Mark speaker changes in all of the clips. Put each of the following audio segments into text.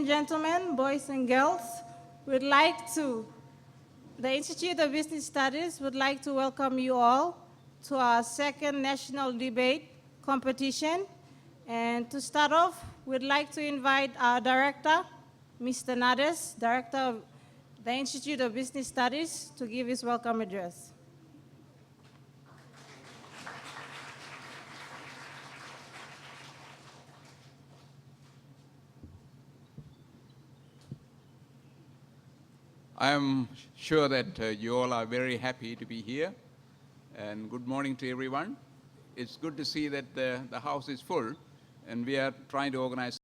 Speaker 1: and gentlemen, boys and girls, the Institute of Business Studies would like to welcome you all to our second national debate competition. And to start off, we'd like to invite our director, Mr. Nades, director of the Institute of Business Studies, to give his welcome address.
Speaker 2: I am sure that you all are very happy to be here, and good morning to everyone. It's good to see that the house is full, and we are trying to organize.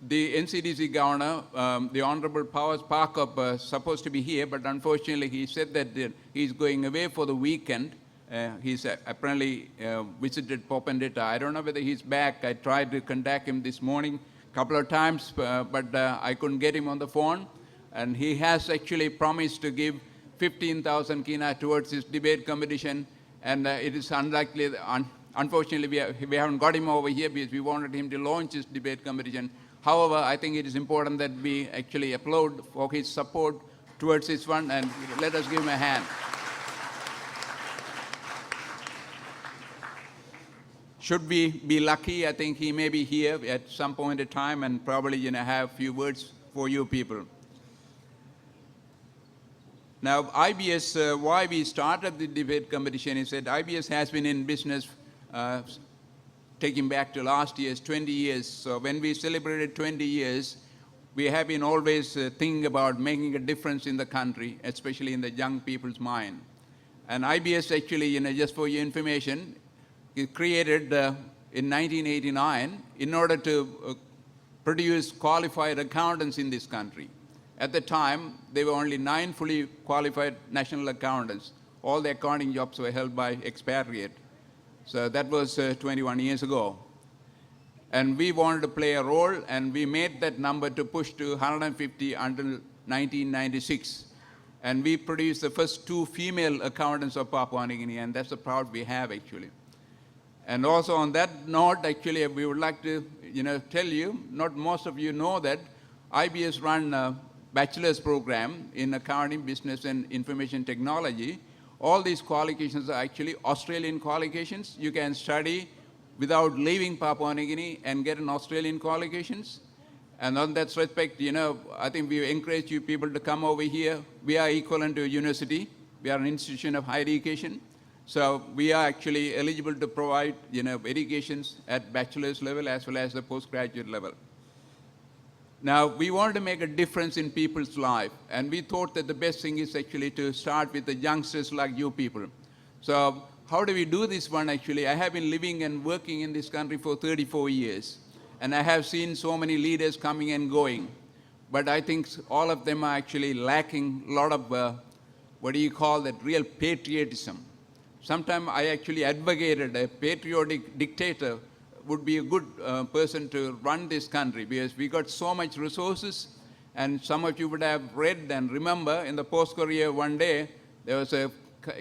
Speaker 2: The NCDC governor, the Honorable Powers Parker, supposed to be here, but unfortunately he said that he's going away for the weekend. He's apparently visited Popendetta. I don't know whether he's back. I tried to contact him this morning a couple of times, but I couldn't get him on the phone. And he has actually promised to give 15,000 kina towards his debate competition, and it is unlikely, unfortunately we haven't got him over here because we wanted him to launch his debate competition. However, I think it is important that we actually applaud for his support towards this one, and let us give him a hand. Should we be lucky, I think he may be here at some point in time and probably have a few words for you people. Now, IBS, why we started the debate competition is that IBS has been in business, taking back to last year's 20 years. So when we celebrated 20 years, we have been always thinking about making a difference in the country, especially in the young people's mind. And IBS actually, just for your information, it created in 1989 in order to produce qualified accountants in this country. At the time, there were only 9 fully qualified national accountants. All the accounting jobs were held by expatriate. So that was 21 years ago. And we wanted to play a role, and we made that number to push to 150 until 1996. And we produced the first 2 female accountants of Papua New Guinea, and that's the proud we have actually. And also on that note, actually, we would like to tell you, not most of you know that IBS run a bachelor's program in accounting, business, and information technology. All these qualifications are actually Australian qualifications. You can study without leaving Papua New Guinea and get an Australian qualifications. And on that respect, I think we encourage you people to come over here. We are equivalent to a university. We are an institution of higher education. So we are actually eligible to provide, educations at bachelor's level as well as the postgraduate level. Now, we wanted to make a difference in people's life, and we thought that the best thing is actually to start with the youngsters like you people. So how do we do this one actually? I have been living and working in this country for 34 years, and I have seen so many leaders coming and going, but I think all of them are actually lacking a lot of, real patriotism. Sometimes I actually advocated a patriotic dictator would be a good person to run this country because we got so much resources, and some of you would have read and remember in the Post-Courier one day, there was a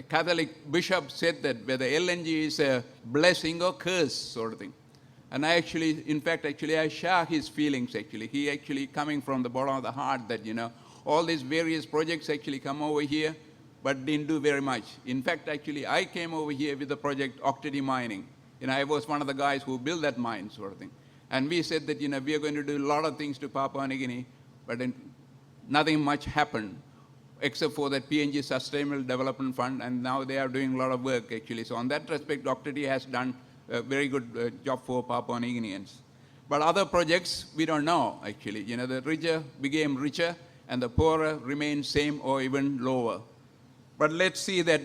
Speaker 2: Catholic bishop said that whether LNG is a blessing or curse sort of thing. And I actually, in fact, I share his feelings actually. He actually coming from the bottom of the heart that, all these various projects actually come over here, but didn't do very much. In fact, actually, I came over here with the project Octady Mining. I was one of the guys who built that mine sort of thing. And we said that, we are going to do a lot of things to Papua New Guinea, but then nothing much happened except for that PNG Sustainable Development Fund, and now they are doing a lot of work actually. So on that respect, Octady has done a very good job for Papua New Guineans. But other projects, we don't know actually. The richer became richer, and the poorer remained same or even lower. But let's see that,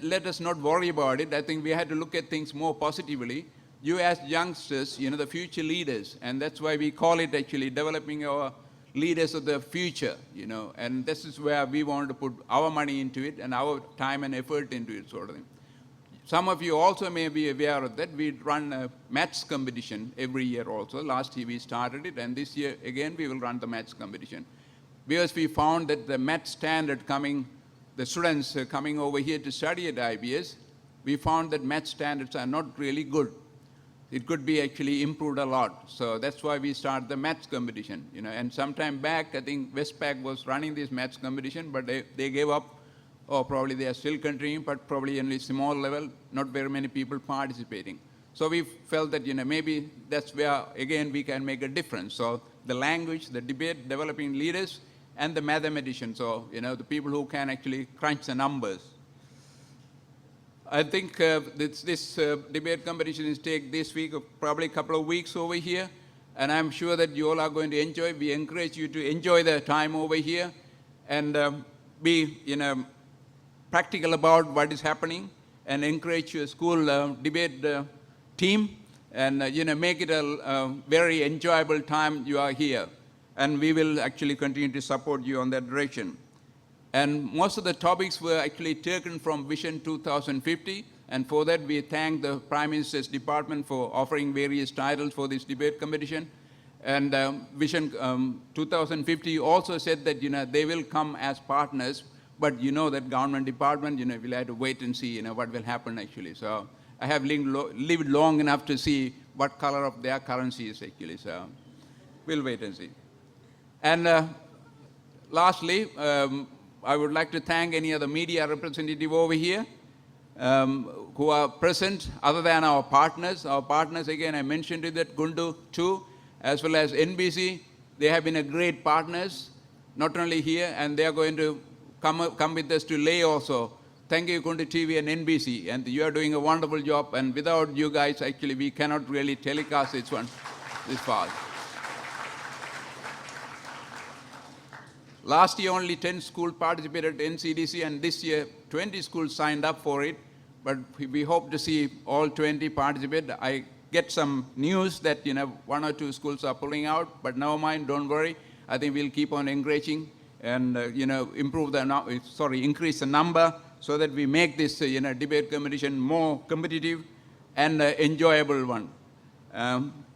Speaker 2: let us not worry about it. I think we had to look at things more positively. You as youngsters, the future leaders, and that's why we call it actually developing our leaders of the future, and this is where we want to put our money into it and our time and effort into it sort of thing. Some of you also may be aware of that. We run a maths competition every year also. Last year we started it, and this year again we will run the maths competition. Because we found that the maths standard the students coming over here to study at IBS, we found that math standards are not really good. it could be actually improved a lot. So that's why we started the maths competition. And sometime back, I think Westpac was running this maths competition, but they gave up, or probably they are still continuing, but probably only small level, not very many people participating. So we felt that maybe that's where, again, we can make a difference. So the language, the debate, developing leaders, and the mathematicians, so the people who can actually crunch the numbers. I think this debate competition is take this week, probably a couple of weeks over here, and I'm sure that you all are going to enjoy. We encourage you to enjoy the time over here and be practical about what is happening, and encourage your school debate team, and make it a very enjoyable time you are here. And we will actually continue to support you on that direction. And most of the topics were actually taken from Vision 2050, and for that we thank the Prime Minister's Department for offering various titles for this debate competition. And Vision 2050 also said that they will come as partners, but that government department, we'll have to wait and see what will happen actually. So I have lived long enough to see what color of their currency is actually, so we'll wait and see. And lastly, I would like to thank any other media representative over here who are present, other than our partners. Our partners, again, I mentioned it, that Gundu too, as well as NBC. They have been a great partners, not only here, and they are going to come with us to Leh also. Thank you, Gundu TV and NBC, and you are doing a wonderful job, and without you guys, actually, we cannot really telecast this far. Last year, only 10 schools participated in NCDC, and this year, 20 schools signed up for it. But we hope to see all 20 participate. I get some news that 1 or 2 schools are pulling out, but never mind, don't worry. I think we'll keep on encouraging and increase the number so that we make this debate competition more competitive and enjoyable one.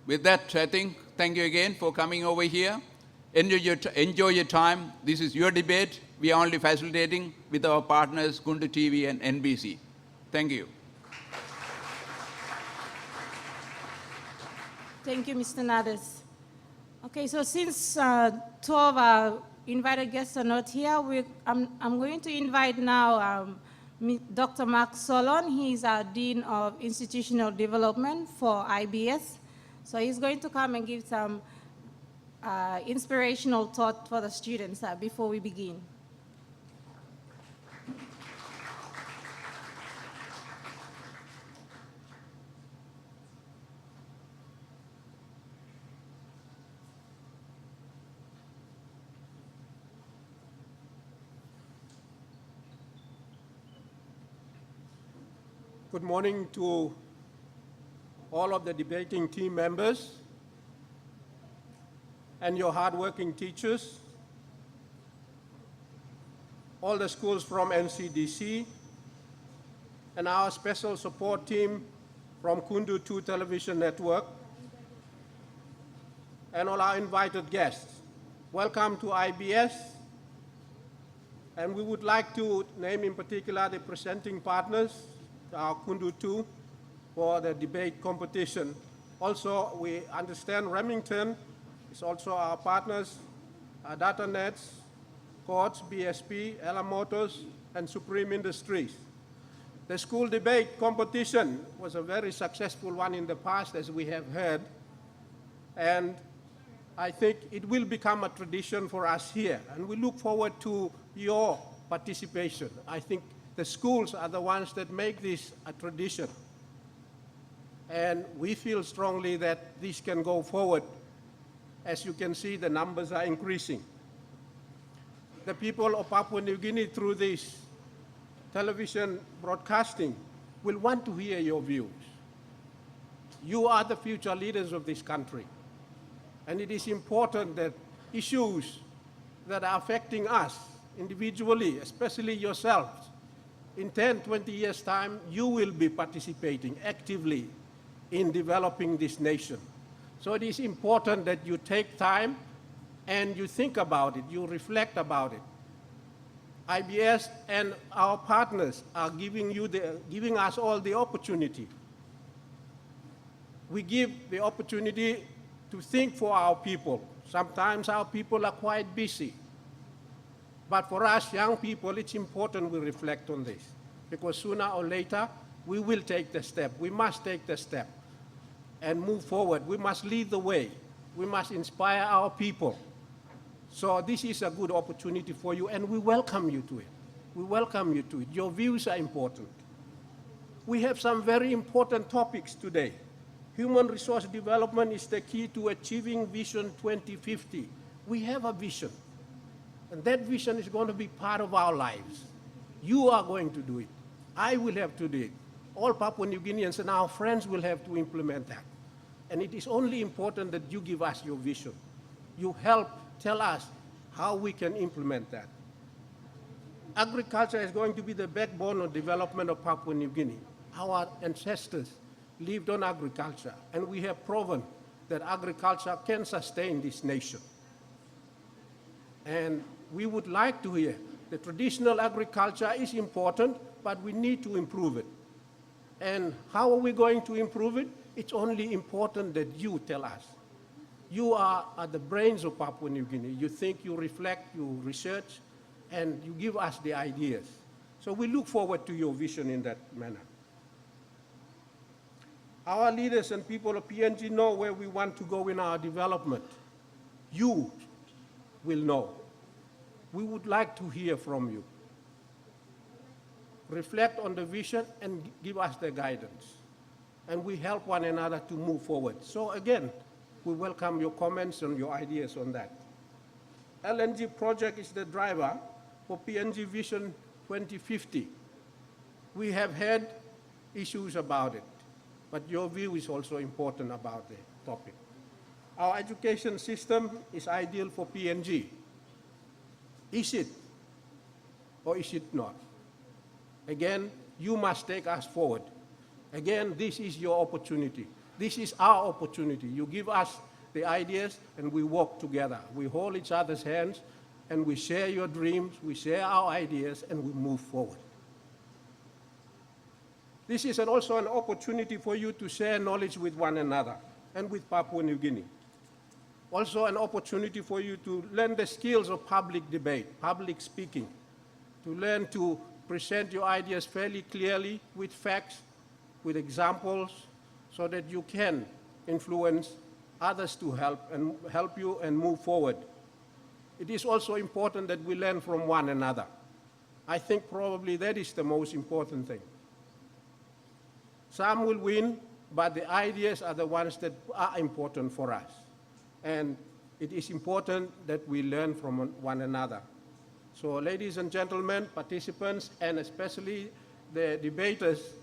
Speaker 2: With that, I think, thank you again for coming over here. Enjoy your time. This is your debate. We are only facilitating with our partners, Gundu TV and NBC. Thank you.
Speaker 1: Thank you, Mr. Nades. Okay, so since 2 of our invited guests are not here, I'm going to invite now Dr. Mark Solon. He's our Dean of Institutional Development for IBS. So he's going to come and give some inspirational thought for the students before we begin.
Speaker 3: Good morning to all of the debating team members and your hardworking teachers, all the schools from NCDC, and our special support team from Kundu 2 Television Network, and all our invited guests. Welcome to IBS, and we would like to name in particular the presenting partners, our Kundu 2, for the debate competition. Also, we understand Remington is also our partners, DataNets, Courts, BSP, Ella Motors, and Supreme Industries. The school debate competition was a very successful one in the past, as we have heard, and I think it will become a tradition for us here, and we look forward to your participation. I think the schools are the ones that make this a tradition, and we feel strongly that this can go forward. As you can see, the numbers are increasing. The people of Papua New Guinea, through this television broadcasting, will want to hear your views. You are the future leaders of this country, and it is important that issues that are affecting us individually, especially yourselves, in 10, 20 years' time, you will be participating actively in developing this nation. So it is important that you take time and you think about it, you reflect about it. IBS and our partners are giving us all the opportunity We give the opportunity to think for our people. Sometimes our people are quite busy. But for us young people, it's important we reflect on this, because sooner or later, we will take the step. We must take the step and move forward. We must lead the way. We must inspire our people. So this is a good opportunity for you, and we welcome you to it. We welcome you to it. Your views are important. We have some very important topics today. Human resource development is the key to achieving Vision 2050. We have a vision, and that vision is going to be part of our lives. You are going to do it. I will have to do it. All Papua New Guineans and our friends will have to implement that. And it is only important that you give us your vision. You help tell us how we can implement that. Agriculture is going to be the backbone of development of Papua New Guinea. Our ancestors lived on agriculture, and we have proven that agriculture can sustain this nation. And we would like to hear the traditional agriculture is important, but we need to improve it. And how are we going to improve it? It's only important that you tell us. You are the brains of Papua New Guinea. You think, you reflect, you research, and you give us the ideas. So we look forward to your vision in that manner. Our leaders and people of PNG know where we want to go in our development. You will know. We would like to hear from you. Reflect on the vision and give us the guidance. And we help one another to move forward. So again, we welcome your comments and your ideas on that. LNG project is the driver for PNG Vision 2050. We have had issues about it, but your view is also important about the topic. Our education system is ideal for PNG. Is it, or is it not? Again, you must take us forward. Again, this is your opportunity. This is our opportunity. You give us the ideas and we work together. We hold each other's hands and we share your dreams, we share our ideas, and we move forward. This is also an opportunity for you to share knowledge with one another and with Papua New Guinea. Also an opportunity for you to learn the skills of public debate, public speaking, to learn to present your ideas fairly clearly with facts, with examples, so that you can influence others to help you and move forward. It is also important that we learn from one another. I think probably that is the most important thing. Some will win, but the ideas are the ones that are important for us. And it is important that we learn from one another. So ladies and gentlemen, participants, and especially the debaters,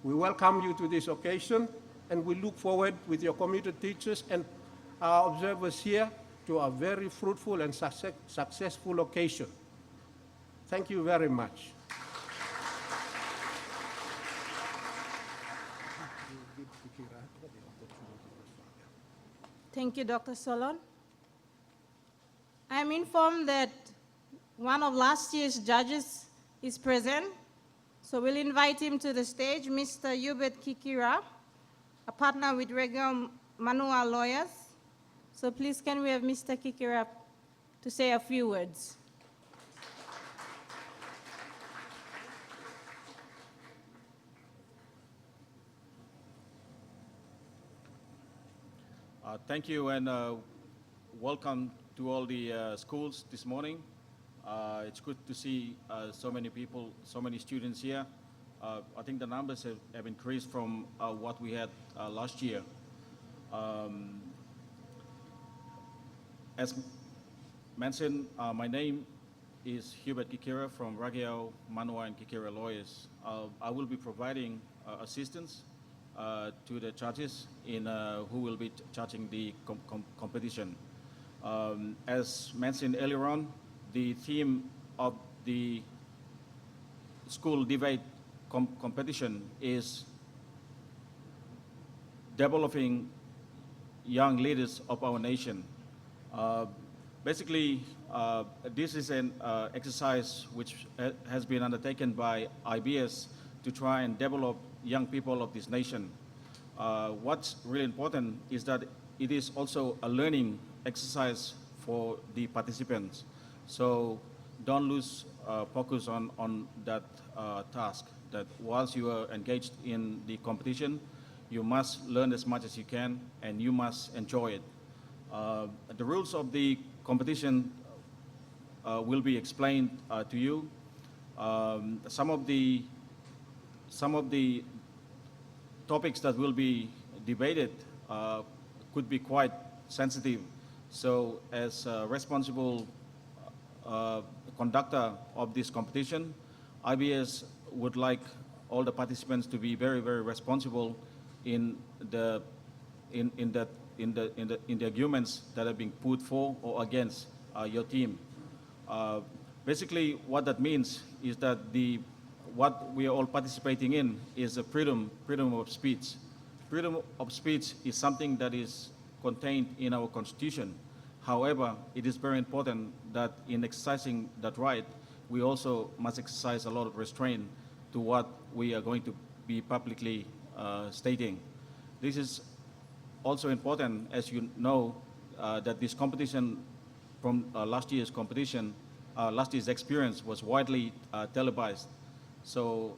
Speaker 3: we welcome you to this occasion, and we look forward with your committed teachers and our observers here to a very fruitful and successful occasion. Thank you very much.
Speaker 1: Thank you, Dr. Solon. I'm informed that one of last year's judges is present, so we'll invite him to the stage, Mr. Hubert Kikira, a partner with Regional Manual Lawyers. So please, can we have Mr. Kikira to say a few words?
Speaker 4: Thank you, and welcome to all the schools this morning. It's good to see so many people, so many students here. I think the numbers have increased from what we had last year. As mentioned, my name is Hubert Kikira from Regional Manual and Kikira Lawyers. I will be providing assistance to the judges in who will be judging the competition. As mentioned earlier on, the theme of the school debate competition is developing young leaders of our nation. Basically, this is an exercise which has been undertaken by IBS to try and develop young people of this nation. what's really important is that it is also a learning exercise for the participants. So don't lose focus on that task, that whilst you are engaged in the competition, you must learn as much as you can and you must enjoy it. The rules of the competition will be explained to you. Some of the topics that will be debated could be quite sensitive. So as a responsible conductor of this competition, IBS would like all the participants to be very, very responsible in the arguments that are being put for or against your team. Basically, what that means is that what we are all participating in is a freedom of speech. Freedom of speech is something that is contained in our Constitution. However, it is very important that in exercising that right, we also must exercise a lot of restraint to what we are going to be publicly stating. This is also important, as you know, that this competition from last year's competition, last year's experience was widely televised. So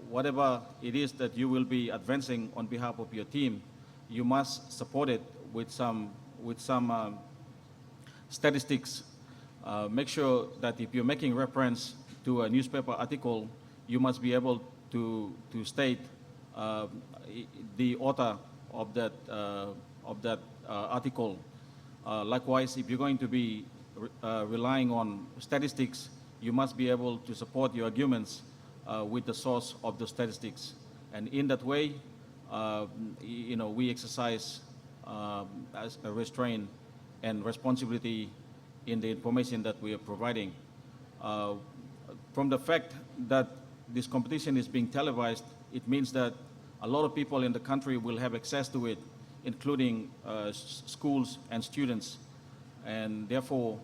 Speaker 4: whatever it is that you will be advancing on behalf of your team, you must support it with some statistics. Make sure that if you're making reference to a newspaper article, you must be able to state the author of that article. Likewise, if you're going to be relying on statistics, you must be able to support your arguments with the source of the statistics. And in that way, we exercise as a restraint and responsibility in the information that we are providing. From the fact that this competition is being televised, it means that a lot of people in the country will have access to it, including schools and students. And therefore,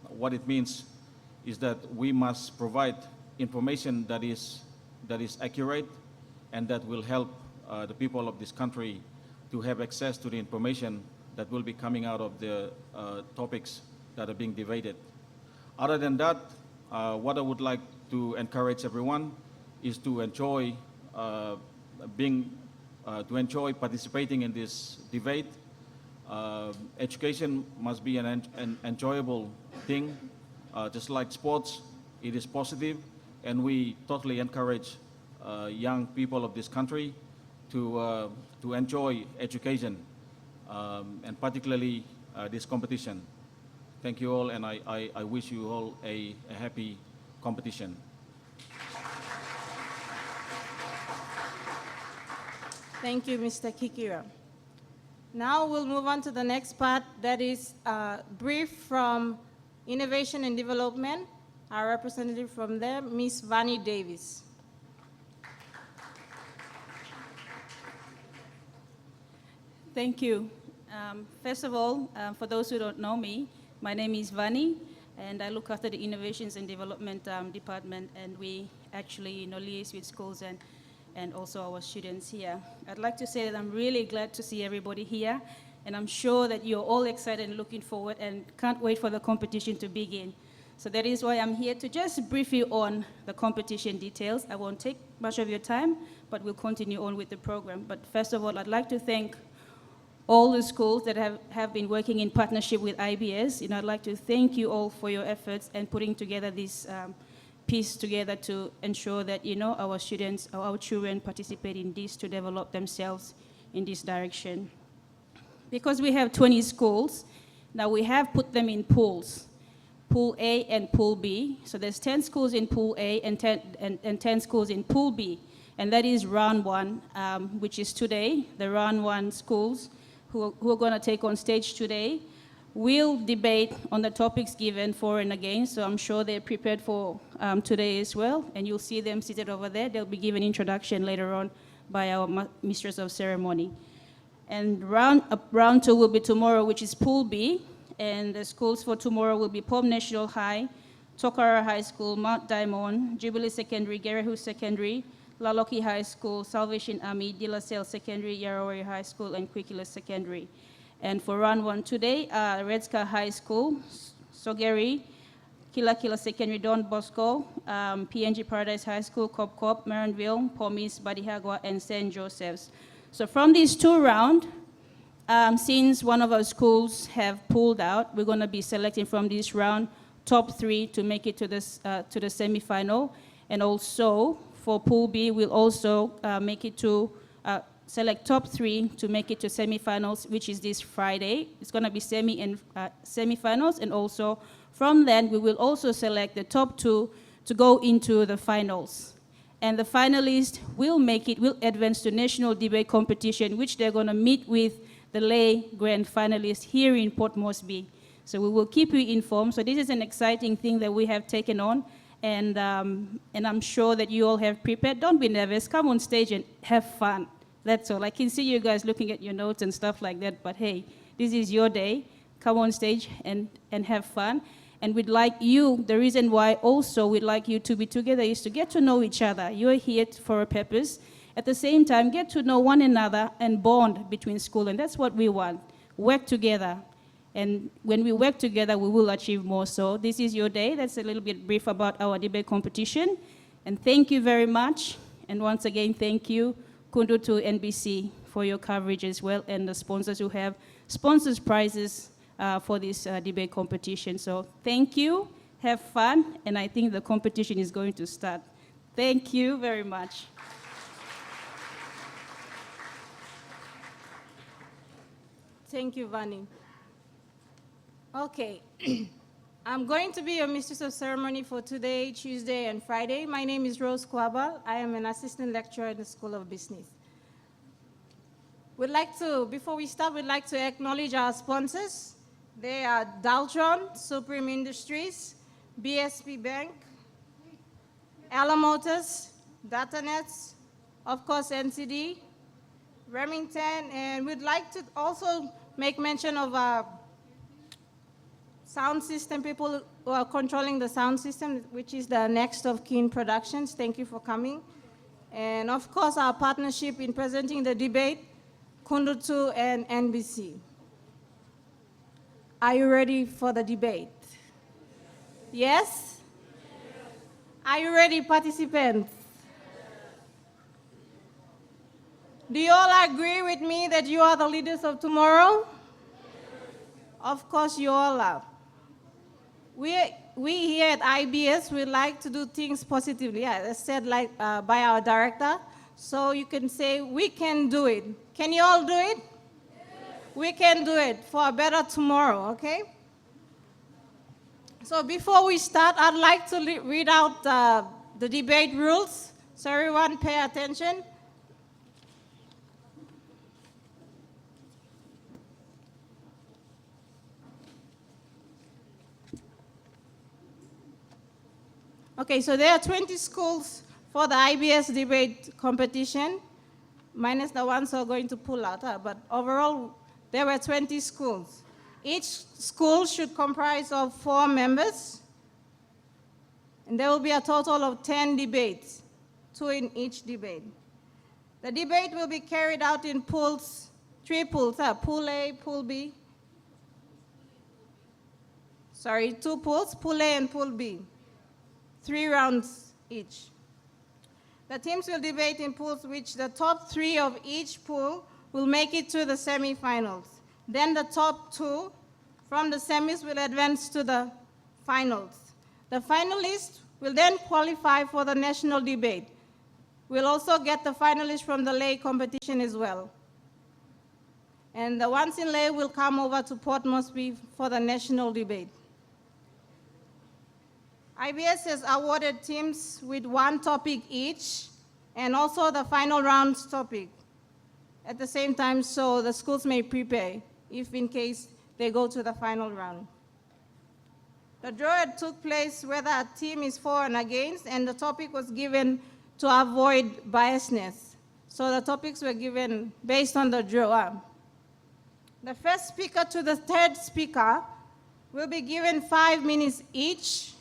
Speaker 4: what it means is that we must provide information that is accurate and that will help the people of this country to have access to the information that will be coming out of the topics that are being debated. Other than that, what I would like to encourage everyone is to enjoy participating in this debate. Education must be an enjoyable thing. Just like sports, it is positive, and we totally encourage young people of this country to enjoy education, and particularly this competition. Thank you all, and I wish you all a happy competition.
Speaker 1: Thank you, Mr. Kikira. Now we'll move on to the next part, that is a brief from Innovation and Development. Our representative from there, Ms. Vannie Davis.
Speaker 5: Thank you. First of all, for those who don't know me, my name is Vannie, and I look after the Innovations and Development Department, and we actually liaise with schools and also our students here. I'd like to say that I'm really glad to see everybody here, and I'm sure that you're all excited and looking forward and can't wait for the competition to begin. So that is why I'm here to just brief you on the competition details. I won't take much of your time, but we'll continue on with the program. But first of all, I'd like to thank all the schools that have been working in partnership with IBS. I'd like to thank you all for your efforts and putting together this piece together to ensure that, our students or our children participate in this to develop themselves in this direction. Because we have 20 schools, now we have put them in pools, Pool A and Pool B. So there's 10 schools in Pool A and 10 schools in Pool B. And that is round one, which is today. The round one schools who are going to take on stage today will debate on the topics given for and against. So I'm sure they're prepared for today as well. And you'll see them seated over there. They'll be given introduction later on by our mistress of ceremony. And round two will be tomorrow, which is Pool B. And the schools for tomorrow will be Palm National High, Tokara High School, Mount Diamond, Jubilee Secondary, Gerehu Secondary, Laloki High School, Salvation Army, De La Salle Secondary, Yarawari High School, and Kwikila Secondary. And for round one today, Red Sky High School, Sogeri, Kila Kila Secondary, Don Bosco, PNG Paradise High School, Cop, Maranville, Pomis, Badihagwa, and St. Joseph's. So from these two rounds, since one of our schools have pulled out, we're going to be selecting from this round top 3 to make it to the semifinal. And also for Pool B, we'll also make it to select top 3 to make it to semifinals, which is this Friday. It's going to be semifinals, and also from then we will also select the top 2 to go into the finals. And the finalists will advance to national debate competition, which they're going to meet with the lay grand finalists here in Port Moresby. So we will keep you informed. So this is an exciting thing that we have taken on, and I'm sure that you all have prepared. Don't be nervous. Come on stage and have fun. That's all. I can see you guys looking at your notes and stuff like that, but hey, this is your day. Come on stage and have fun. And we'd like you, the reason why also we'd like you to be together is to get to know each other. You're here for a purpose. At the same time, get to know one another and bond between school, and that's what we want. Work together. And when we work together, we will achieve more. So this is your day. That's a little bit brief about our debate competition. And thank you very much. And once again, thank you, Kundu to NBC, for your coverage as well, and the sponsors who have sponsors prizes for this debate competition. So thank you, have fun, and I think the competition is going to start. Thank you very much.
Speaker 1: Thank you, Vani. Okay, I'm going to be your mistress of ceremony for today, Tuesday, and Friday. My name is Rose Kwabal. I am an assistant lecturer in the School of Business. Before we start, we'd like to acknowledge our sponsors. They are Daltron, Supreme Industries, BSP Bank, Ella Motors, Datanets, of course NCD, Remington, and we'd like to also make mention of our sound system, people who are controlling the sound system, which is the Next of Kin Productions. Thank you for coming. And of course, our partnership in presenting the debate, Kundutu and NBC. Are you ready for the debate? Yes? Are you ready, participants? Do you all agree with me that you are the leaders of tomorrow? Of course you all are. We here at IBS, we like to do things positively, as said by our director. So you can say, we can do it. Can you all do it? Yes. We can do it for a better tomorrow, okay? So before we start, I'd like to read out the debate rules. So everyone pay attention. Okay, so there are 20 schools for the IBS debate competition, minus the ones who are going to pull out. But overall, there were 20 schools. Each school should comprise of 4 members, and there will be a total of 10 debates, 2 in each debate. The debate will be carried out in pools, 3 pools, Pool A, Pool B. Sorry, 2 pools, Pool A and Pool B. 3 rounds each. The teams will debate in pools which the top 3 of each pool will make it to the semifinals. Then the top 2 from the semis will advance to the finals. The finalists will then qualify for the national debate. We'll also get the finalists from the lay competition as well. And the ones in lay will come over to Port Moresby for the national debate. IBS has awarded teams with 1 topic each, and also the final round's topic at the same time, so the schools may prepare if in case they go to the final round. The draw took place whether a team is for and against, and the topic was given to avoid biasness. So the topics were given based on the draw. The first speaker to the third speaker will be given 5 minutes each,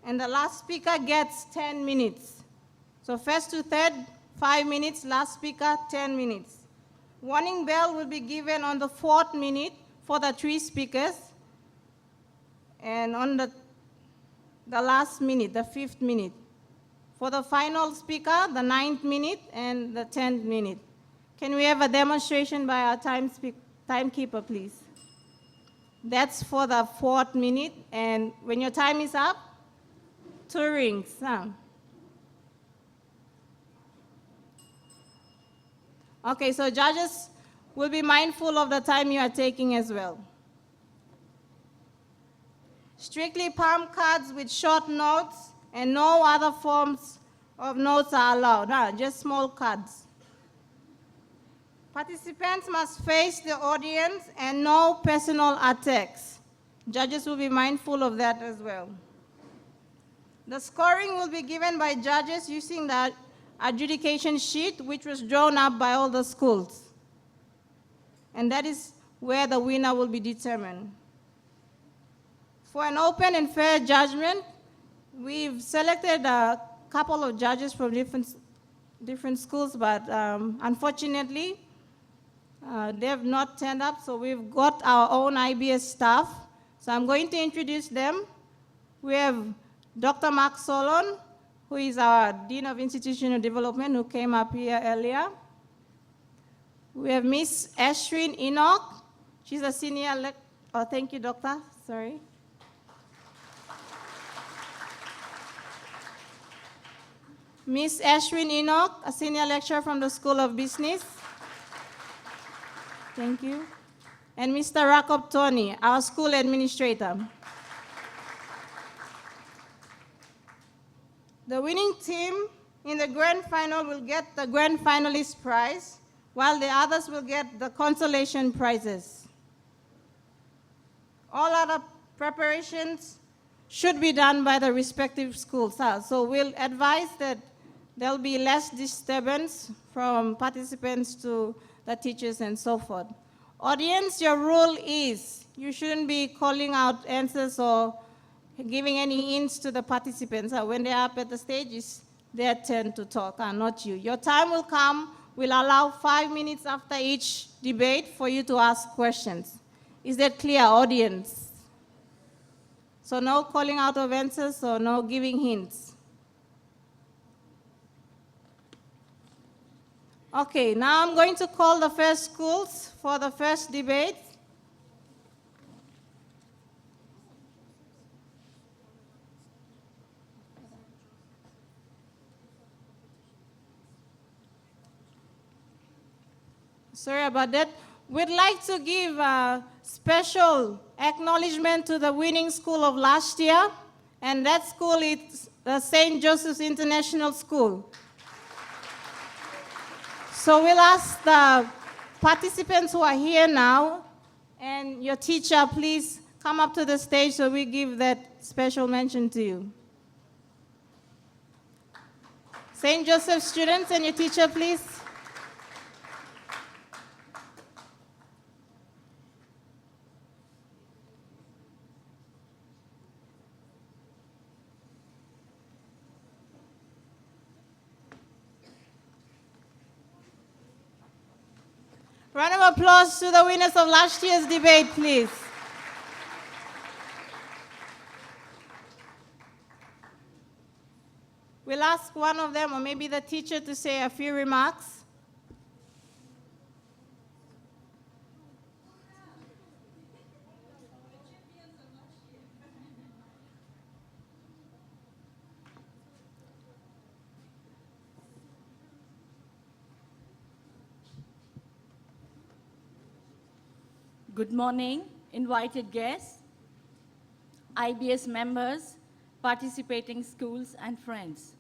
Speaker 1: and the last speaker gets 10 minutes. So first to third, 5 minutes, last speaker, 10 minutes. Warning bell will be given on the 4th minute for the 3 speakers, and on the last minute, the 5th minute. For the final speaker, the 9th minute and the 10th minute. Can we have a demonstration by our timekeeper, please? That's for the 4th minute, and when your time is up, 2 rings. Okay, so judges will be mindful of the time you are taking as well. Strictly palm cards with short notes, and no other forms of notes are allowed, just small cards. Participants must face the audience and no personal attacks. Judges will be mindful of that as well. The scoring will be given by judges using the adjudication sheet, which was drawn up by all the schools. And that is where the winner will be determined. For an open and fair judgment, we've selected a couple of judges from different schools, but unfortunately, they have not turned up, so we've got our own IBS staff. So I'm going to introduce them. We have Dr. Mark Solon, who is our Dean of Institutional Development, who came up here earlier. We have Miss Ashwin Enoch. She's a senior thank you, doctor, sorry. Miss Ashwin Enoch, a senior lecturer from the School of Business. Thank you. And Mr. Rakob Tony, our school administrator. The winning team in the grand final will get the grand finalist prize, while the others will get the consolation prizes. All other preparations should be done by the respective schools. So we'll advise that there'll be less disturbance from participants to the teachers and so forth. Audience, your rule is you shouldn't be calling out answers or giving any hints to the participants. When they're up at the stage, it's their turn to talk, not you. Your time will come. We'll allow 5 minutes after each debate for you to ask questions. Is that clear, audience? So no calling out of answers or no giving hints. Okay, now I'm going to call the first schools for the first debate. Sorry about that. We'd like to give a special acknowledgement to the winning school of last year, and that school is the St. Joseph's International School. So we'll ask the participants who are here now and your teacher, please come up to the stage so we give that special mention to you. St. Joseph students and your teacher, please. Round of applause to the winners of last year's debate, please. We'll ask one of them, or maybe the teacher, to say a few remarks.
Speaker 6: Good morning, invited guests, IBS members, participating schools, and friends.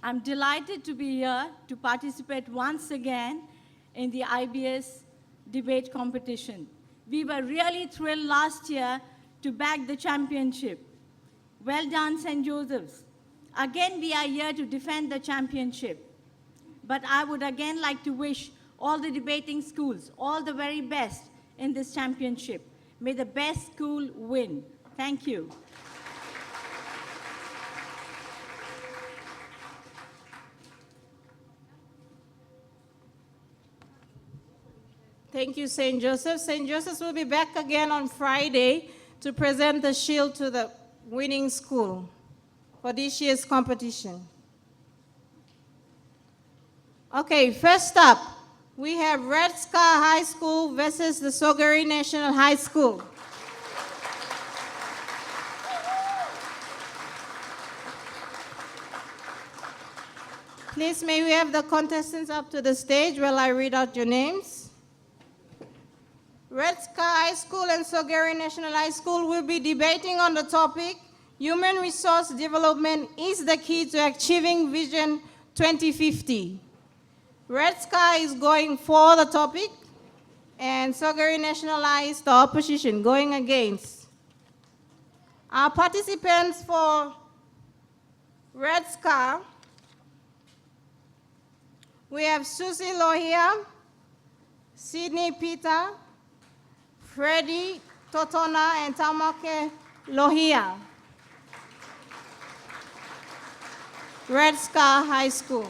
Speaker 6: I'm delighted to be here to participate once again in the IBS debate competition. We were really thrilled last year to bag the championship. Well done, St. Joseph's. Again, we are here to defend the championship. But I would again like to wish all the debating schools all the very best in this championship. May the best school win. Thank you.
Speaker 1: Thank you, St. Joseph. St. Joseph's will be back again on Friday to present the shield to the winning school for this year's competition. Okay, first up, we have Red Scar High School versus the Sogari National High School. Please, may we have the contestants up to the stage while I read out your names. Red Scar High School and Sogari National High School will be debating on the topic, Human Resource Development is the Key to Achieving Vision 2050. Red Scar is going for the topic, and Sogari National High is the opposition, going against. Our participants for Red Scar, we have Susie Lohia, Sydney Peter, Freddie Totona, and Tamake Lohia. Red Scar High School.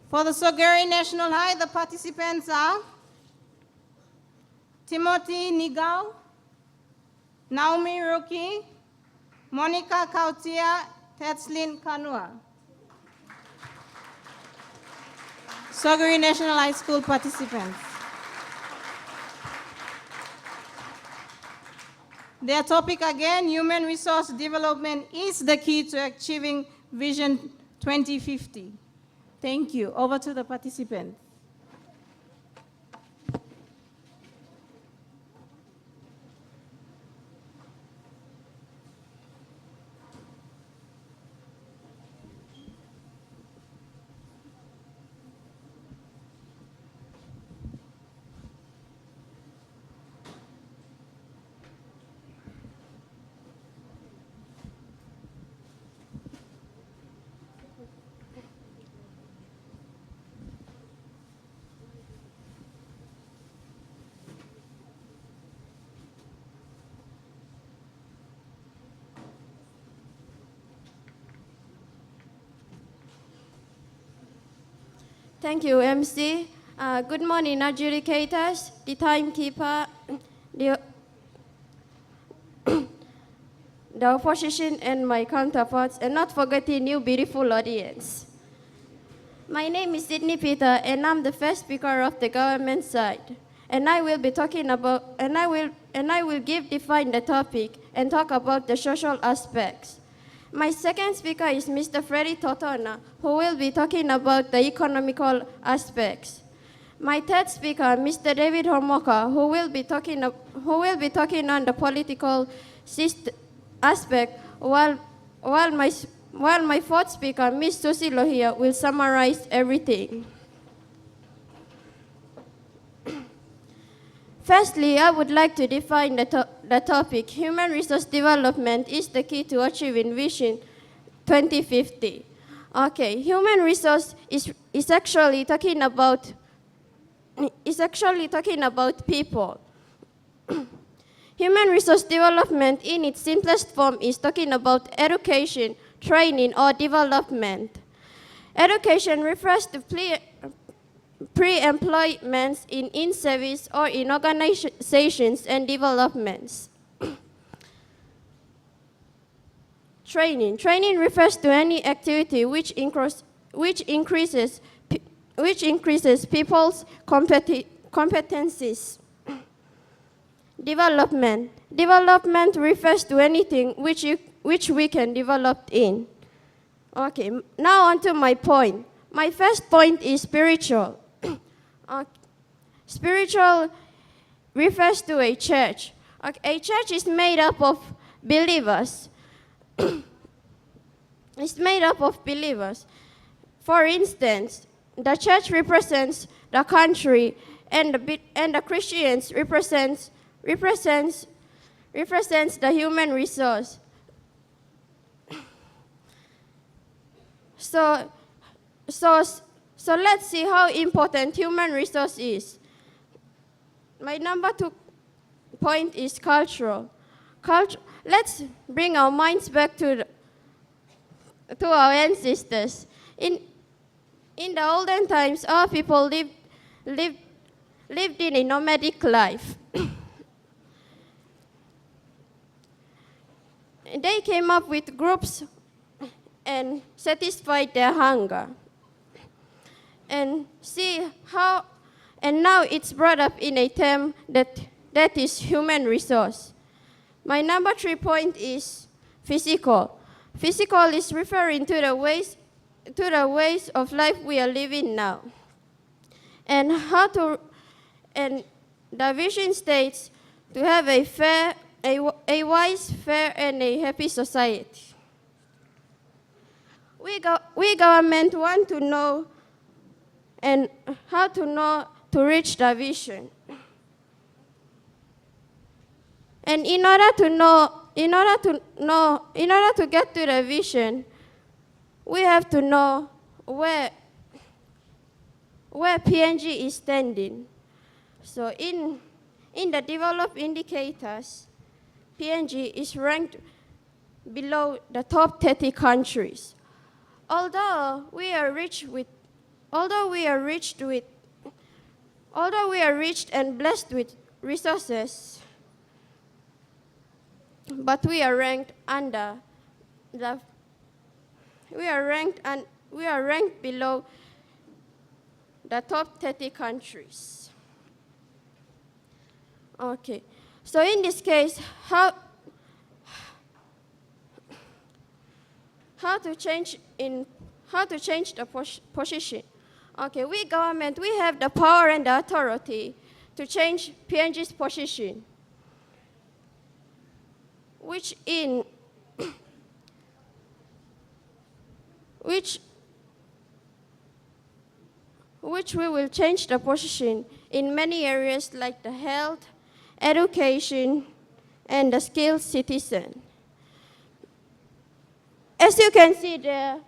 Speaker 1: For the Sogari National High, the participants are Timothy Nigau, Naomi Roki, Monica Kautia, Tetslin Kanua. Sogari National High School participants. Their topic again, Human Resource Development is the key to achieving Vision 2050. Thank you. Over to the participants.
Speaker 7: Thank you, MC. Good morning, adjudicators, the timekeeper, the opposition, and my counterparts, and not forgetting you, beautiful audience. My name is Sydney Peter, and I'm the first speaker of the government side. And I will be talking about, and I will define the topic and talk about the social aspects. My second speaker is Mr. Freddie Totona, who will be talking about the economical aspects. My third speaker, Mr. David Homoka, who will be talking on the political aspect, while my fourth speaker, Ms. Susie Lohia, will summarize everything. Firstly, I would like to define the topic. Human resource development is the key to achieving Vision 2050. Okay, human resource is actually talking about people. Human resource development in its simplest form is talking about education, training, or development. Education refers to pre-employment in in-service or in organizations and developments. Training refers to any activity which increases people's competencies. Development refers to anything which we can develop in. Okay, now on to my point. My first point is spiritual. Spiritual refers to a church. Okay, a church is made up of believers. It's made up of believers. For instance, the church represents the country, and the Christians represents the human resource. So let's see how important human resource is. My number 2 point is cultural. Let's bring our minds back to our ancestors. In the olden times, our people lived in a nomadic life. They came up with groups and satisfied their hunger. And now it's brought up in a term that is human resource. My number 3 point is physical. Physical is referring to the ways of life we are living now. And the vision states to have a wise, fair, and a happy society. We government want to know and how to reach the vision. And in order to get to the vision, we have to know where PNG is standing. So in the developed indicators, PNG is ranked below the top 30 countries. Although we are rich and blessed with resources, but we are ranked below the top 30 countries. Okay, so in this case, how to change the position? Okay, we government, we have the power and the authority to change PNG's position, which we will change the position in many areas like the health, education, and the skilled citizen. As you can see there,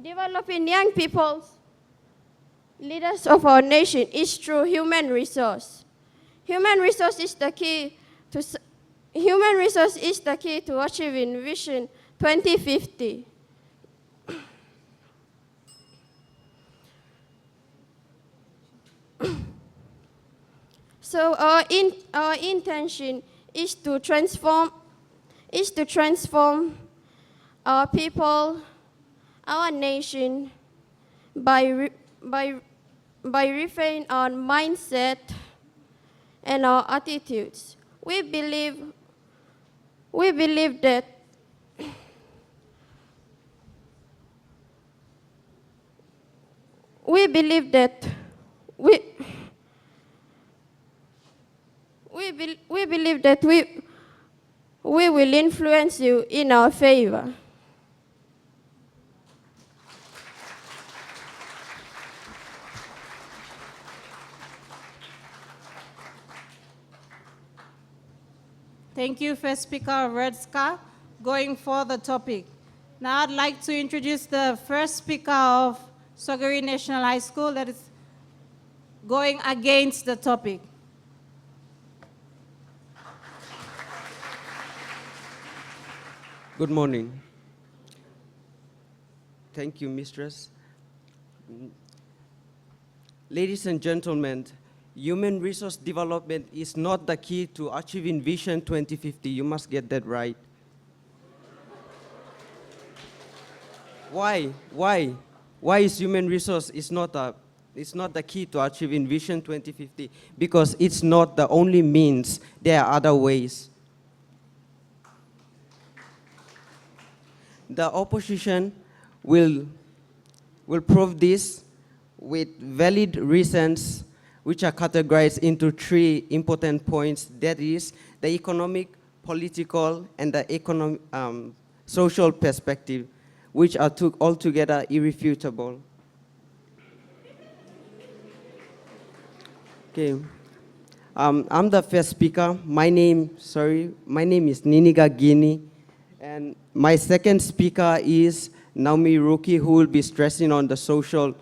Speaker 7: developing young people's leaders of our nation is through human resource. Human resource is the key to achieving Vision 2050. So our intention is to transform our people, our nation, by refining our mindset and our attitudes. We believe that we will influence you in our favor.
Speaker 1: Thank you, First Speaker Redska. Going for the topic. Now I'd like to introduce the first speaker of Sogari National High School that is going against the topic.
Speaker 8: Good morning. Thank you, Mistress. Ladies and gentlemen, human resource development is not the key to achieving Vision 2050. You must get that right. Why? Why is human resource is not the key to achieving Vision 2050? Because it's not the only means. There are other ways. The opposition will prove this with valid reasons which are categorized into 3 important points. That is the economic, political, and the social perspective, which are altogether irrefutable. Okay, I'm the first speaker. My name is Niniga Gini, and my second speaker is Naomi Ruki, who will be stressing on the social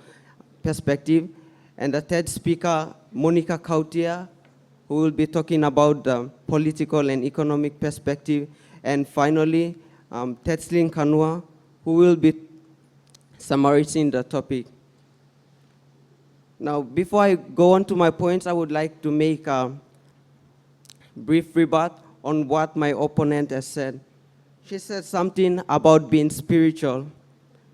Speaker 8: perspective, and the third speaker, Monica Kautia, who will be talking about the political and economic perspective, and finally, Tetslin Kanua, who will be summarizing the topic. Now, before I go on to my points, I would like to make a brief rebut on what my opponent has said. She said something about being spiritual.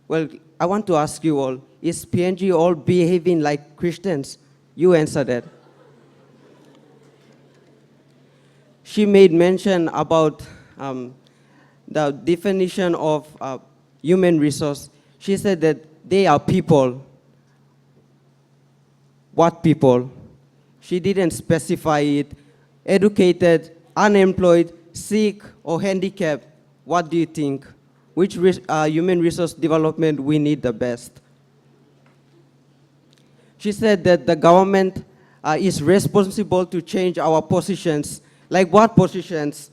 Speaker 8: Well, I want to ask you all, is PNG all behaving like Christians? You answer that. She made mention about the definition of human resource. She said that they are people. What people? She didn't specify it. Educated, unemployed, sick, or handicapped. What do you think? Which human resource development we need the best? She said that the government is responsible to change our positions. Like what positions?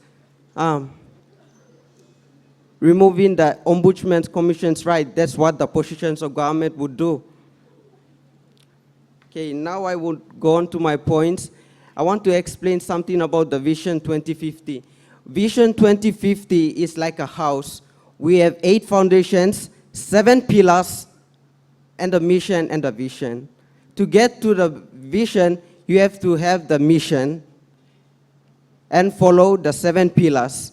Speaker 8: Removing the Ombudsman Commission's right. That's what the positions of government would do. Okay, now I would go on to my points. I want to explain something about the Vision 2050. Vision 2050 is like a house. We have 8 foundations, 7 pillars, and a mission and a vision. To get to the vision, you have to have the mission and follow the 7 pillars.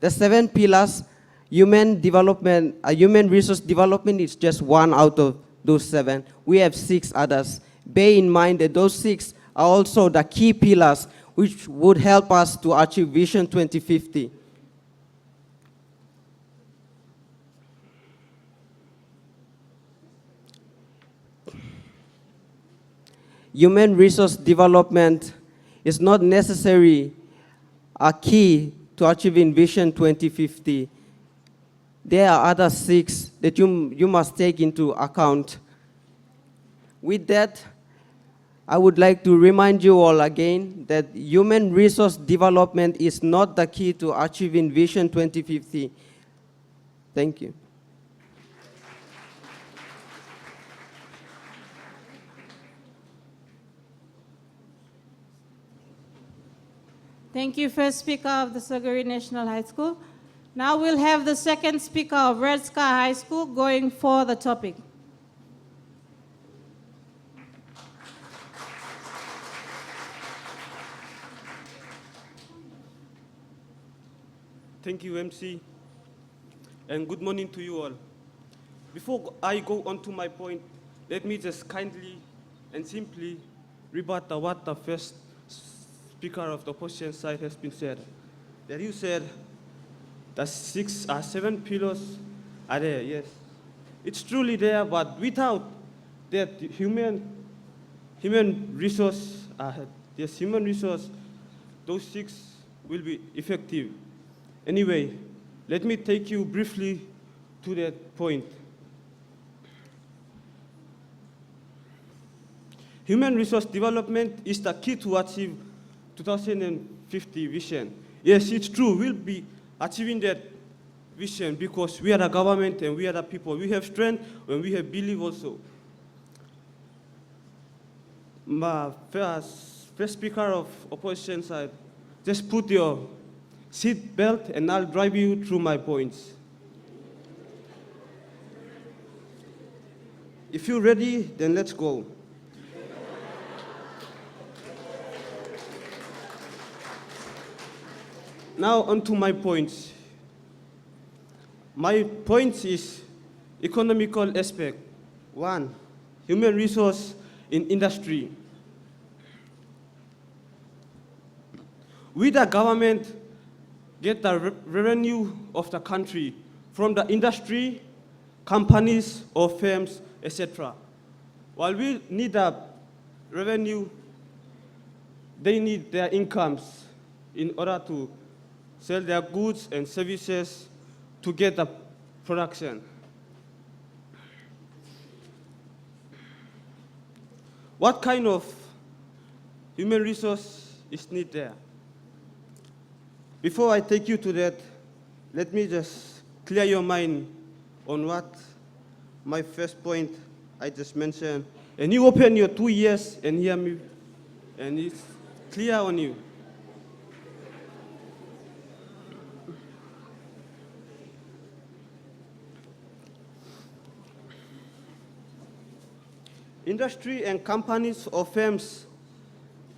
Speaker 8: The 7 pillars, human development, human resource development is just one out of those 7. We have 6 others. Bear in mind that those 6 are also the key pillars which would help us to achieve Vision 2050. Human resource development is not necessarily a key to achieving Vision 2050. There are other 6 that you must take into account. With that, I would like to remind you all again that human resource development is not the key to achieving Vision 2050. Thank you.
Speaker 1: Thank you, first speaker of the Sagari National High School. Now we'll have the second speaker of Red Sky High School going for the topic.
Speaker 9: Thank you, MC, and good morning to you all. Before I go on to my point, let me just kindly and simply rebut what the first speaker of the opposition side has been said. That you said the 7 pillars are there, yes. It's truly there, but without that human resource, those 6 will be effective. Anyway, let me take you briefly to that point. Human resource development is the key to achieve 2050 vision. Yes, it's true, we'll be achieving that vision because we are the government and we are the people. We have strength and we have belief also. My first speaker of opposition side, just put your seat belt and I'll drive you through my points. If you're ready, then let's go. Now on to my points. My point is economical aspect. 1, human resource in industry. We, the government, get the revenue of the country from the industry, companies or firms, etc. While we need the revenue, they need their incomes in order to sell their goods and services to get the production. What kind of human resource is needed there? Before I take you to that, let me just clear your mind on what my first point I just mentioned. And you open your 2 ears and hear me, and it's clear on you. industry and companies or firms,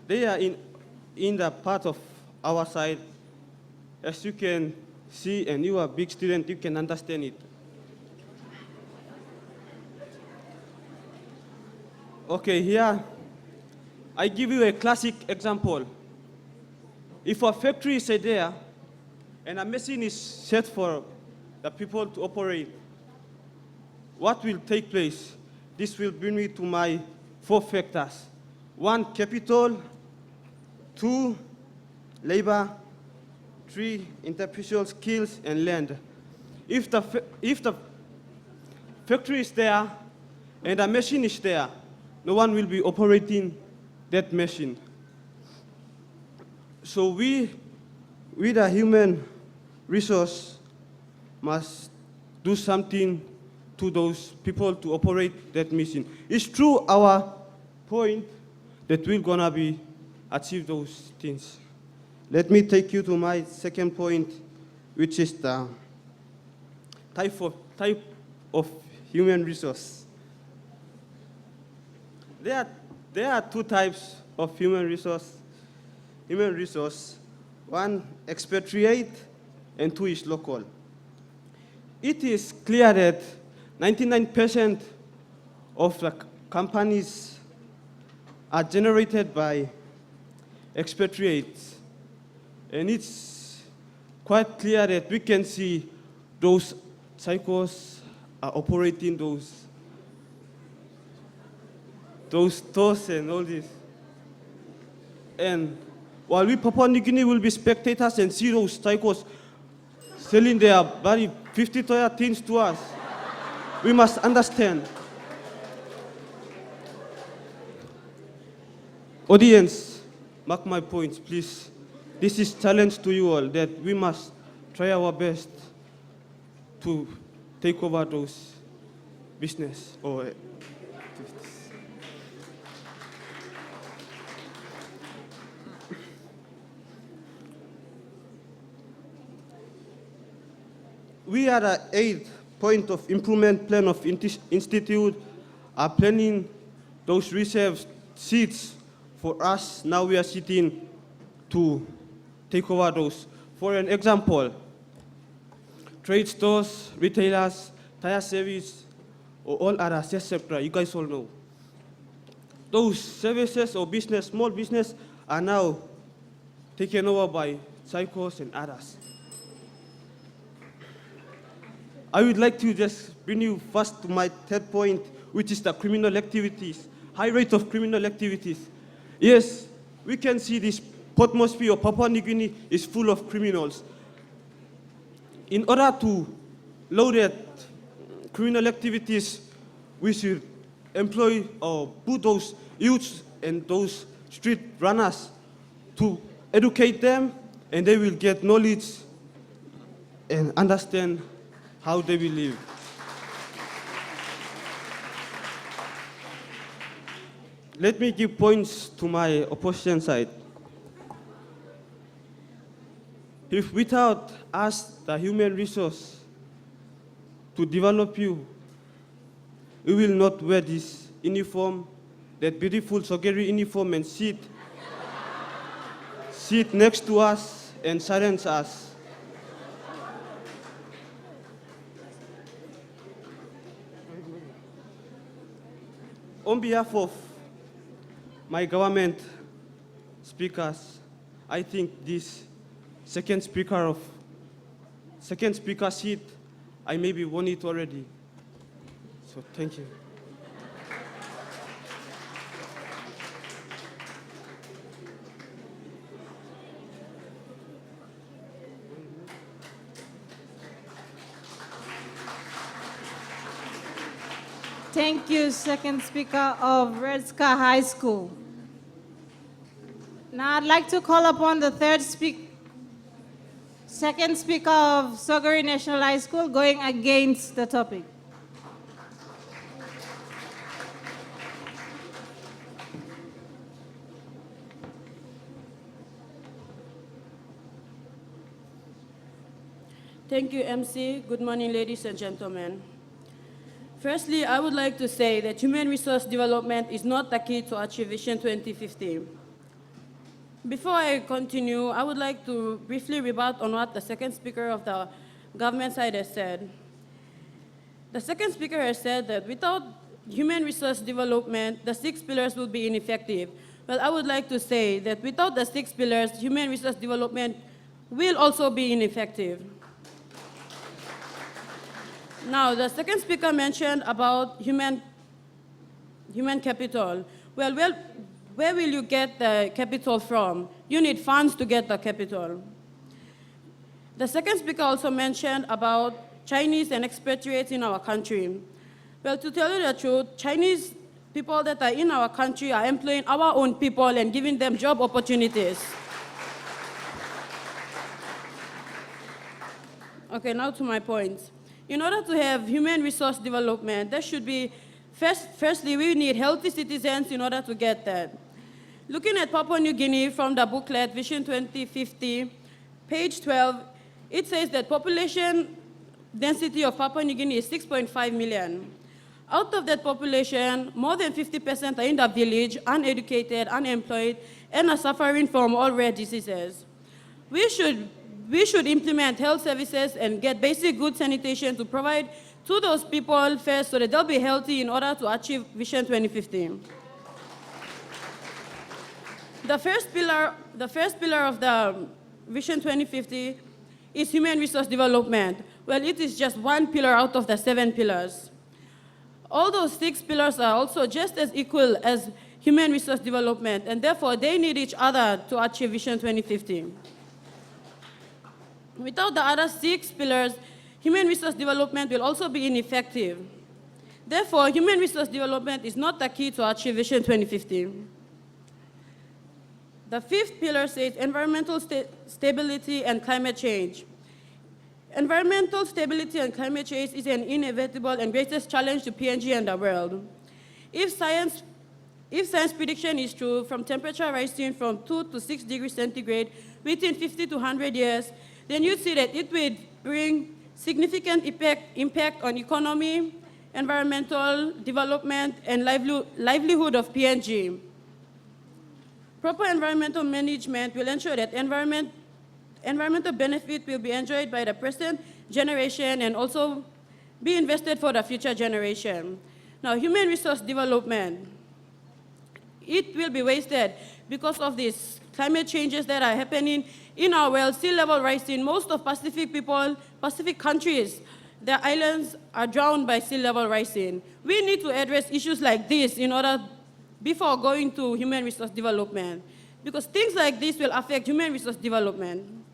Speaker 9: they are in the part of our side. As you can see, and you are a big student, you can understand it. Okay, here, I give you a classic example. If a factory is there, and a machine is set for the people to operate, what will take place? This will bring me to my 4 factors. 1, capital. 2, labor. 3, interpersonal skills and land. If the factory is there and the machine is there, no one will be operating that machine. So we the human resource, must do something to those people to operate that machine. It's true our point that we're gonna be achieve those things. Let me take you to my second point, which is the type of human resource. There are 2 types of human resource. 1, expatriate, and 2 is local. It is clear that 99% of the companies are generated by expatriates. And it's quite clear that we can see those cycles are operating those stores and all this. And while we Papua New Guinea will be spectators and see those cycles selling their very 50 Toya things to us, we must understand. Audience, mark my points, please. This is challenge to you all, that we must try our best to take over those business or we are at 8th point of improvement plan of institute are planning those reserved seats for us. Now we are sitting to take over those. For an example, trade stores, retailers, tire service, or all others, etc. You guys all know. Those services or business, small business, are now taken over by cycles and others. I would like to just bring you first to my 3rd point, which is the criminal activities, high rate of criminal activities. Yes, we can see this atmosphere of Papua New Guinea is full of criminals. In order to lower that criminal activities, we should employ or put those youths and those street runners to educate them, and they will get knowledge and understand how they will live. Let me give points to my opposition side. If without us, the human resource, to develop you, we will not wear this uniform, that beautiful Sogeri uniform, and sit next to us and silence us. On behalf of my government speakers, I think this second speaker seat, I maybe won it already. So thank you.
Speaker 1: Thank you, second speaker of Red Sky High School. Now I'd like to call upon the second speaker of Sogeri National High School going against the topic.
Speaker 10: Thank you, MC. Good morning, ladies and gentlemen. Firstly, I would like to say that human resource development is not the key to achieve Vision 2050. Before I continue, I would like to briefly rebut on what the second speaker of the government side has said. The second speaker has said that without human resource development, the 6 pillars would be ineffective. Well, I would like to say that without the 6 pillars, human resource development will also be ineffective. Now, the second speaker mentioned about human capital. Well, where will you get the capital from? You need funds to get the capital. The second speaker also mentioned about Chinese and expatriates in our country. Well, to tell you the truth, Chinese people that are in our country are employing our own people and giving them job opportunities. Okay, now to my point. In order to have human resource development, there should be, firstly, we need healthy citizens in order to get that. Looking at Papua New Guinea from the booklet, Vision 2050, page 12, it says that population density of Papua New Guinea is 6.5 million. Out of that population, more than 50% are in the village, uneducated, unemployed, and are suffering from all rare diseases. We should implement health services and get basic good sanitation to provide to those people first so that they'll be healthy in order to achieve Vision 2050. The first pillar of the Vision 2050 is human resource development. Well, it is just one pillar out of the 7 pillars. All those 6 pillars are also just as equal as human resource development, and therefore they need each other to achieve Vision 2050. Without the other 6 pillars, human resource development will also be ineffective. Therefore, human resource development is not the key to achieve Vision 2050. The 5th pillar says environmental stability and climate change. Environmental stability and climate change is an inevitable and greatest challenge to PNG and the world. If science prediction is true, from temperature rising from 2 to 6 degrees centigrade within 50 to 100 years, then you see that it will bring significant impact on economy, environmental development, and livelihood of PNG. Proper environmental management will ensure that environmental benefit will be enjoyed by the present generation and also be invested for the future generation. Now, human resource development, it will be wasted because of these climate changes that are happening in our world, sea level rising. Most of Pacific countries, their islands are drowned by sea level rising. We need to address issues like this before going to human resource development, because things like this will affect human resource development.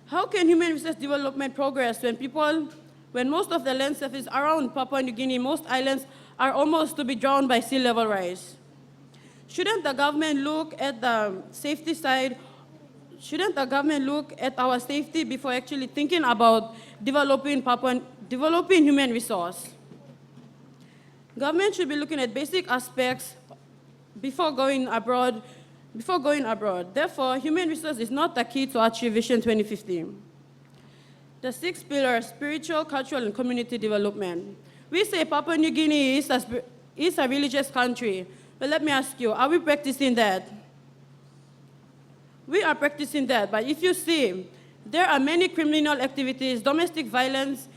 Speaker 10: How can human resource development progress when most of the land surface around Papua New Guinea, most islands are almost to be drowned by sea level rise? Shouldn't the government look at the safety side? Shouldn't the government look at our safety before actually thinking about developing human resource? Government should be looking at basic aspects before going abroad. Therefore, human resource is not the key to achieve Vision 2050. The 6th pillar, spiritual, cultural, and community development. We say Papua New Guinea is a religious country. But let me ask you, are we practicing that? We are practicing that, but if you see, there are many criminal activities, domestic violence,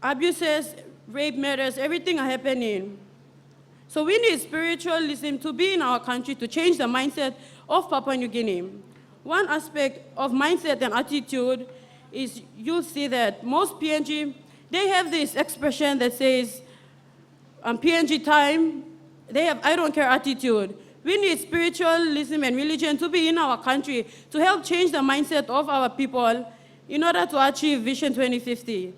Speaker 10: abuses, rape murders, everything are happening. So we need spiritualism to be in our country to change the mindset of Papua New Guinea. One aspect of mindset and attitude is you'll see that most PNG, they have this expression that says, PNG time, they have I don't care attitude. We need spiritualism and religion to be in our country to help change the mindset of our people in order to achieve Vision 2050.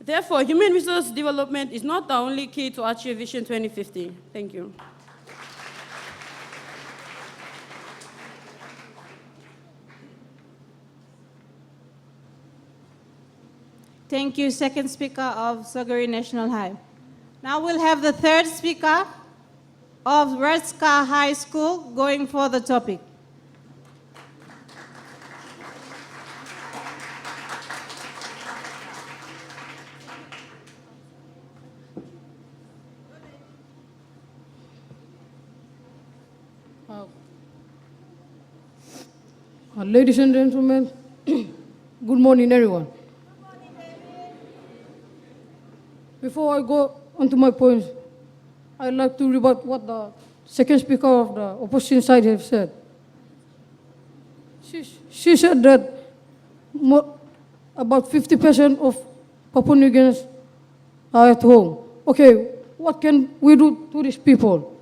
Speaker 10: Therefore, human resource development is not the only key to achieve Vision 2050. Thank you.
Speaker 1: Thank you, second speaker of Soguri National High. Now we'll have the third speaker of Redska High School going for the topic.
Speaker 11: Ladies and gentlemen, good morning, everyone. Before I go on to my points, I'd like to rebut what the second speaker of the opposition side has said. She said that about 50% of Papua New Guineans are at home. Okay, what can we do to these people?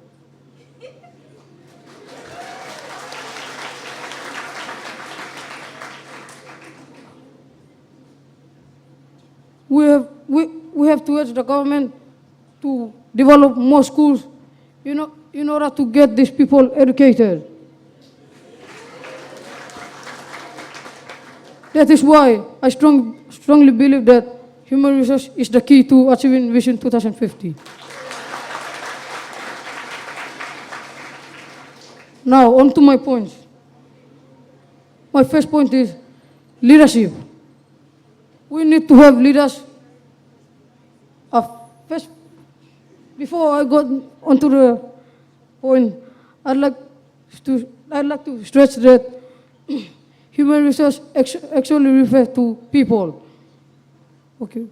Speaker 11: We have to urge the government to develop more schools, in order to get these people educated. That is why I strongly believe that human resource is the key to achieving Vision 2050. Now, on to my points. My first point is leadership. We need to have leaders. First, before I go onto the point, I'd like to stress that human resource actually refers to people. Okay.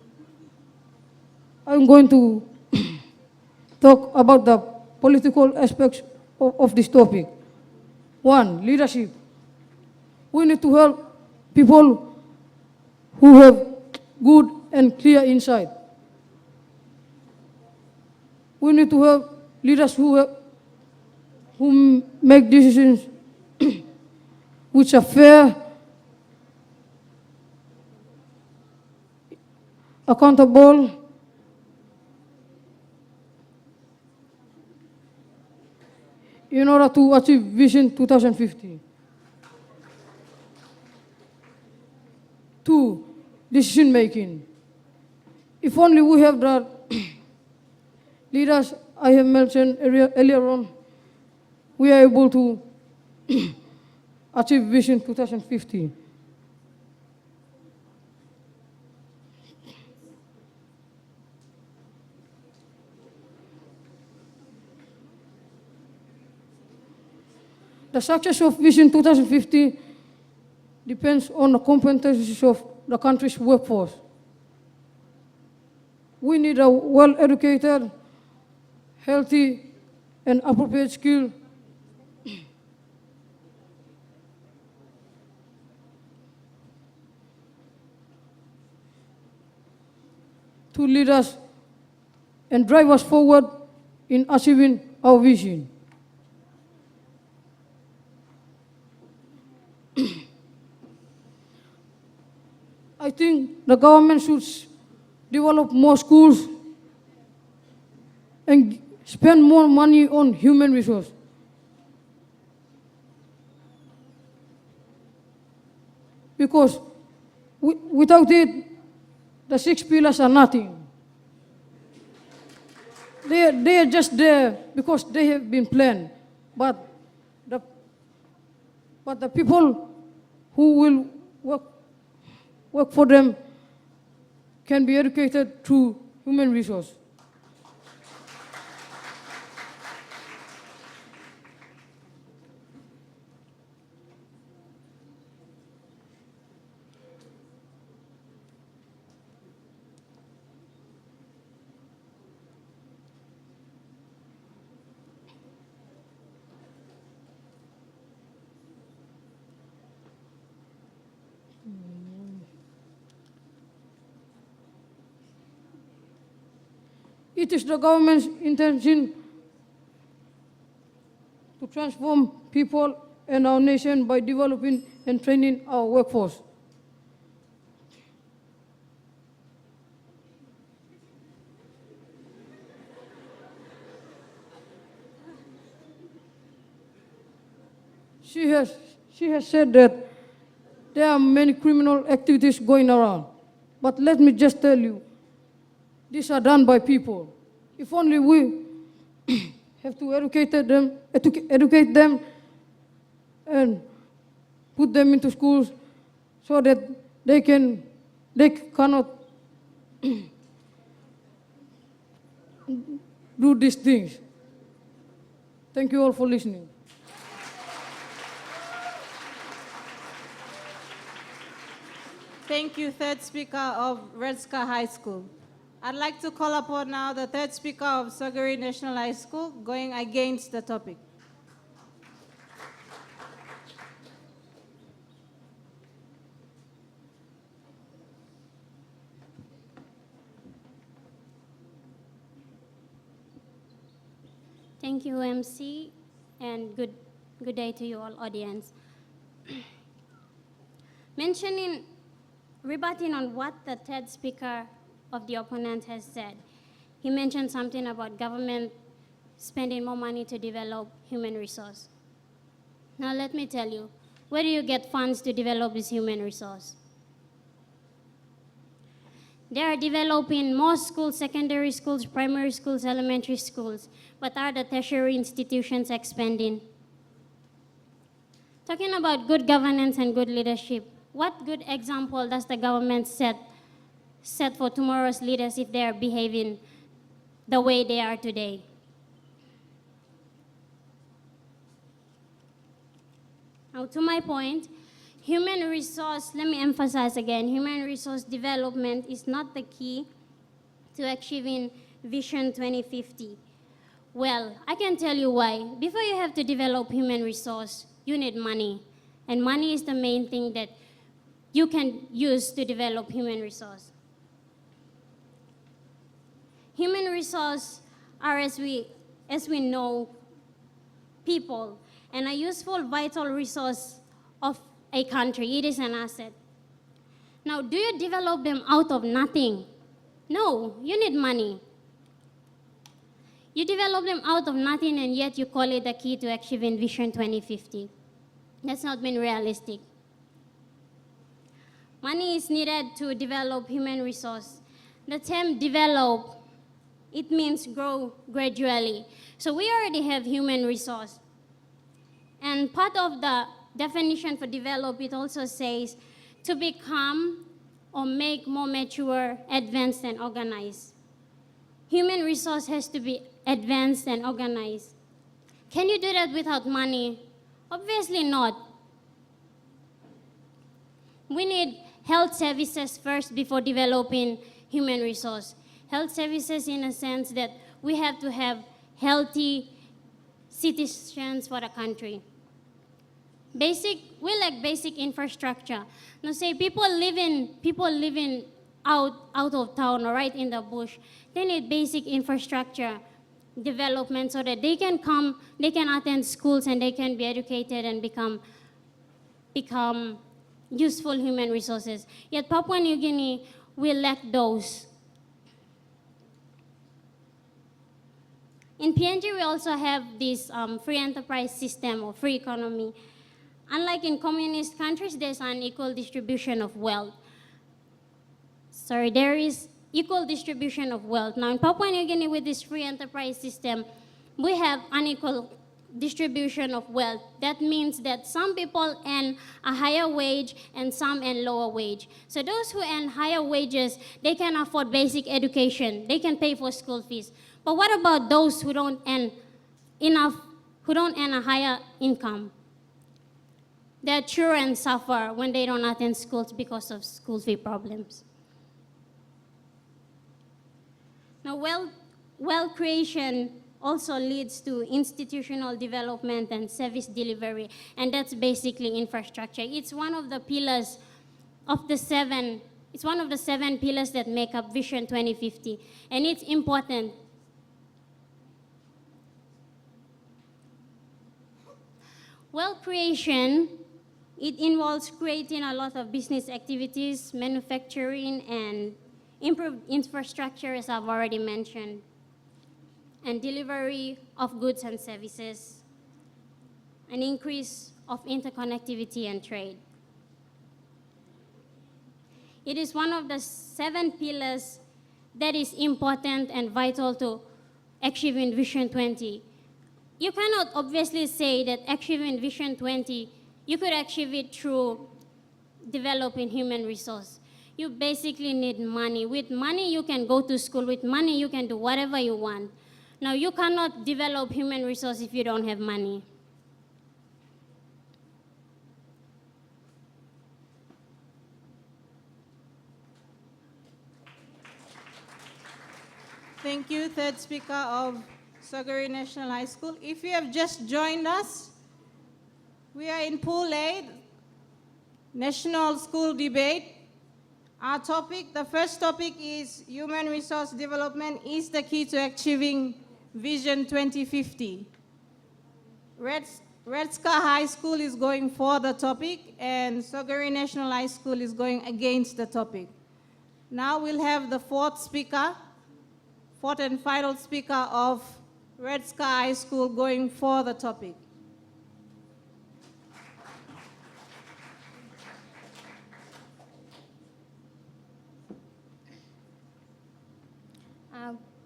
Speaker 11: I'm going to talk about the political aspects of this topic. One, leadership. We need to help people who have good and clear insight. We need to have leaders who make decisions which are fair, accountable, in order to achieve Vision 2050. Two, decision making. If only we have the leaders I have mentioned earlier on, we are able to achieve Vision 2050. The success of Vision 2050 depends on the competencies of the country's workforce. We need a well-educated, healthy, and appropriate skill to lead us and drive us forward in achieving our vision. I think the government should develop more schools and spend more money on human resource. Because without it, the 6 pillars are nothing. They are just there because they have been planned. But the people who will work for them can be educated through human resource. It is the government's intention to transform people and our nation by developing and training our workforce. She has said that there are many criminal activities going around. But let me just tell you, these are done by people. If only we have to educate them and put them into schools so that they cannot do these things. Thank you all for listening.
Speaker 1: Thank you, third speaker of Red Sky High School. I'd like to call upon now the third speaker of Sogeri National High School, going against the topic.
Speaker 12: Thank you, MC, and good day to you all, audience. Rebutting on what the third speaker of the opponent has said, he mentioned something about government spending more money to develop human resource. Now let me tell you, where do you get funds to develop this human resource? They are developing more schools, secondary schools, primary schools, elementary schools, but are the tertiary institutions expanding? Talking about good governance and good leadership, what good example does the government set for tomorrow's leaders if they are behaving the way they are today? Now, to my point, human resource, let me emphasize again, human resource development is not the key to achieving Vision 2050. Well, I can tell you why. Before you have to develop human resource, you need money. And money is the main thing that you can use to develop human resource. Human resource are, as we know, people, and a useful, vital resource of a country. It is an asset. Now, do you develop them out of nothing? No, you need money. You develop them out of nothing, and yet you call it the key to achieving Vision 2050. That's not been realistic. Money is needed to develop human resource. The term develop, it means grow gradually. So we already have human resource. And part of the definition for develop, it also says to become or make more mature, advanced, and organized. Human resource has to be advanced and organized. Can you do that without money? Obviously not. We need health services first before developing human resource. Health services in a sense that we have to have healthy citizens for the country. We lack basic infrastructure. Now say people living out of town or right in the bush, they need basic infrastructure development so that they can attend schools and they can be educated and become useful human resources. Yet Papua New Guinea, we lack those. In PNG, we also have this free enterprise system or free economy. Unlike in communist countries, there's an equal distribution of wealth. There is equal distribution of wealth. Now in Papua New Guinea, with this free enterprise system, we have unequal distribution of wealth. That means that some people earn a higher wage and some earn lower wage. So those who earn higher wages, they can afford basic education. They can pay for school fees. But what about those who don't earn a higher income? Their children suffer when they don't attend schools because of school fee problems. Now, wealth creation also leads to institutional development and service delivery, and that's basically infrastructure. It's one of the pillars of the seven. It's one of the 7 pillars that make up Vision 2050, and it's important. Wealth creation, it involves creating a lot of business activities, manufacturing, and improved infrastructure, as I've already mentioned, and delivery of goods and services, an increase of interconnectivity and trade. It is one of the 7 pillars that is important and vital to achieving Vision 20. You cannot obviously say that achieving Vision 20, you could achieve it through developing human resource. You basically need money. With money, you can go to school. With money, you can do whatever you want. Now, you cannot develop human resource if you don't have money.
Speaker 1: Thank you, third speaker of Sogari National High School. If you have just joined us, we are in Pool A, National School Debate. Our topic, the first topic is human resource development is the key to achieving Vision 2050. Red Scar High School is going for the topic and Sogari National High School is going against the topic. Now we'll have the fourth and final speaker of Red Scar High School going for the topic.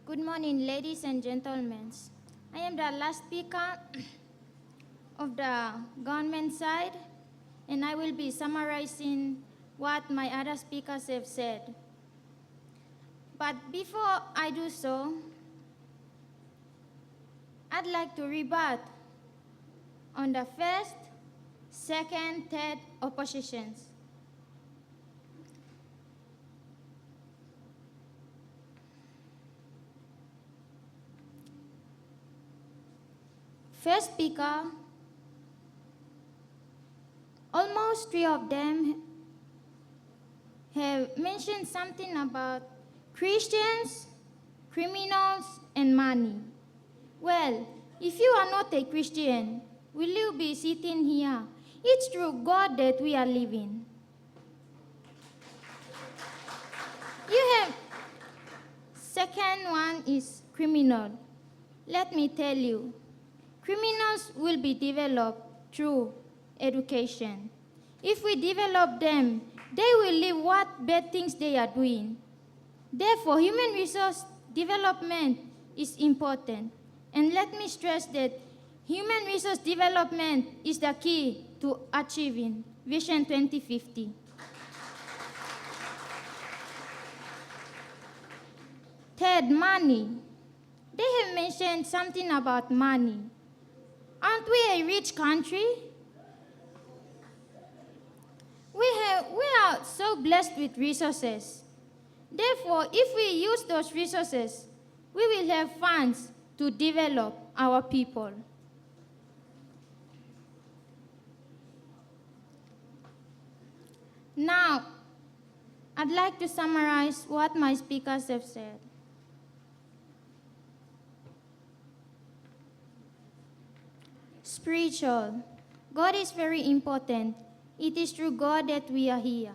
Speaker 13: Good morning, ladies and gentlemen. I am the last speaker of the government side, and I will be summarizing what my other speakers have said. But before I do so, I'd like to rebut on the first, second, third oppositions. First speaker, almost three of them have mentioned something about Christians, criminals, and money. Well, if you are not a Christian, will you be sitting here? It's through God that we are living. You have, second one is criminal. Let me tell you, criminals will be developed through education. If we develop them, they will leave what bad things they are doing. Therefore, human resource development is important. And let me stress that human resource development is the key to achieving Vision 2050. Third, money. They have mentioned something about money. Aren't we a rich country? We are so blessed with resources. Therefore, if we use those resources, we will have funds to develop our people. Now, I'd like to summarize what my speakers have said. Spiritual. God is very important. It is through God that we are here.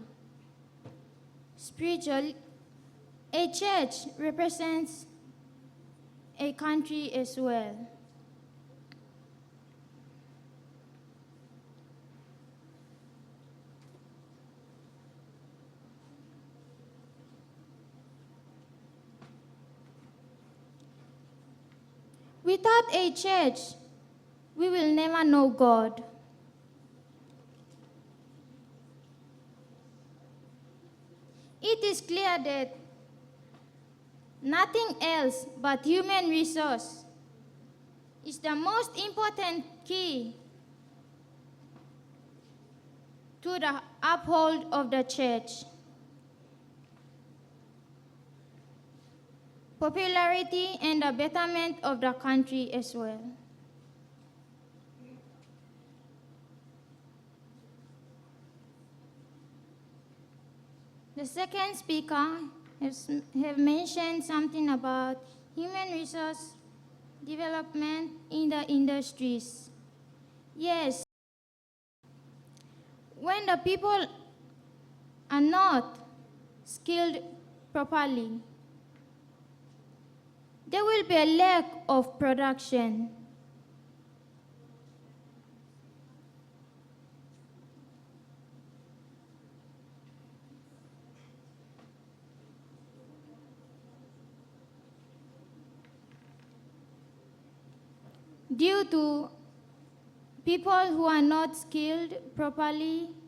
Speaker 13: Spiritual. A church represents a country as well. Without a church, we will never know God. It is clear that nothing else but human resource is the most important key to the uphold of the church. Popularity and the betterment of the country as well. The second speaker have mentioned something about human resource development in the industries. Yes, when the people are not skilled properly, there will be a lack of production. Due to people who are not skilled properly,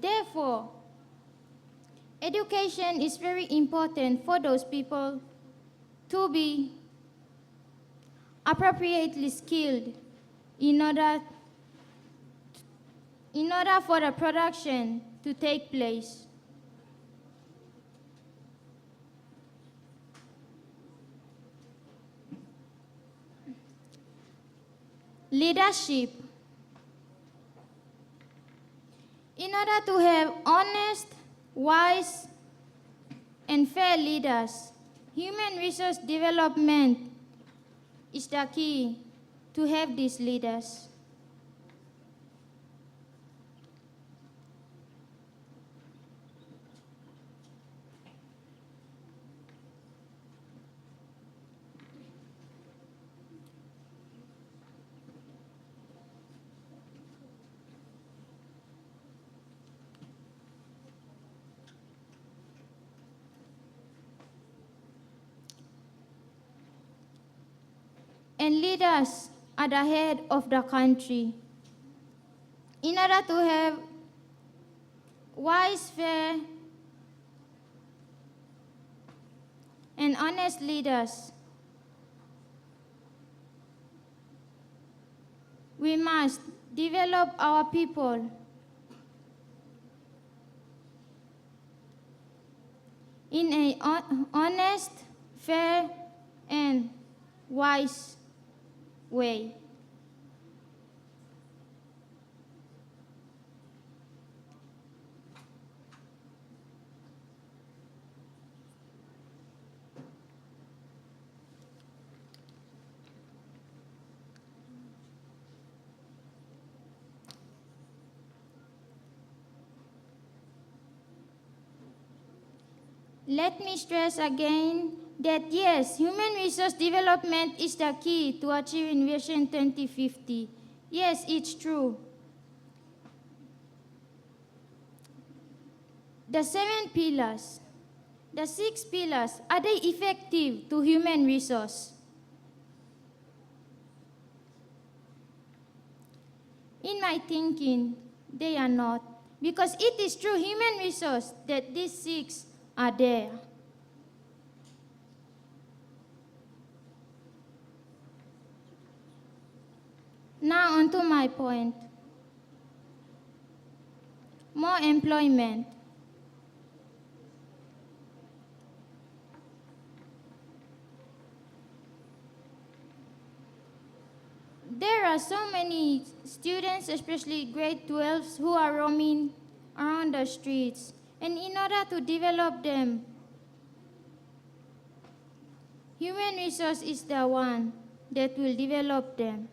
Speaker 13: Therefore, education is very important for those people to be appropriately skilled in order for the production to take place. Leadership. In order to have honest, wise, and fair leaders, human resource development is the key to have these leaders. And leaders are the head of the country. In order to have wise, fair, and honest leaders, we must develop our people in an honest, fair, and wise way. Let me stress again that yes, human resource development is the key to achieving Vision 2050. Yes, it's true. The 7 pillars, the 6 pillars, are they effective to human resource? In my thinking, they are not. Because it is through human resource that these 6 are there. Now on to my point. More employment. There are so many students, especially grade 12s, who are roaming around the streets. And in order to develop them, human resource is the one that will develop them.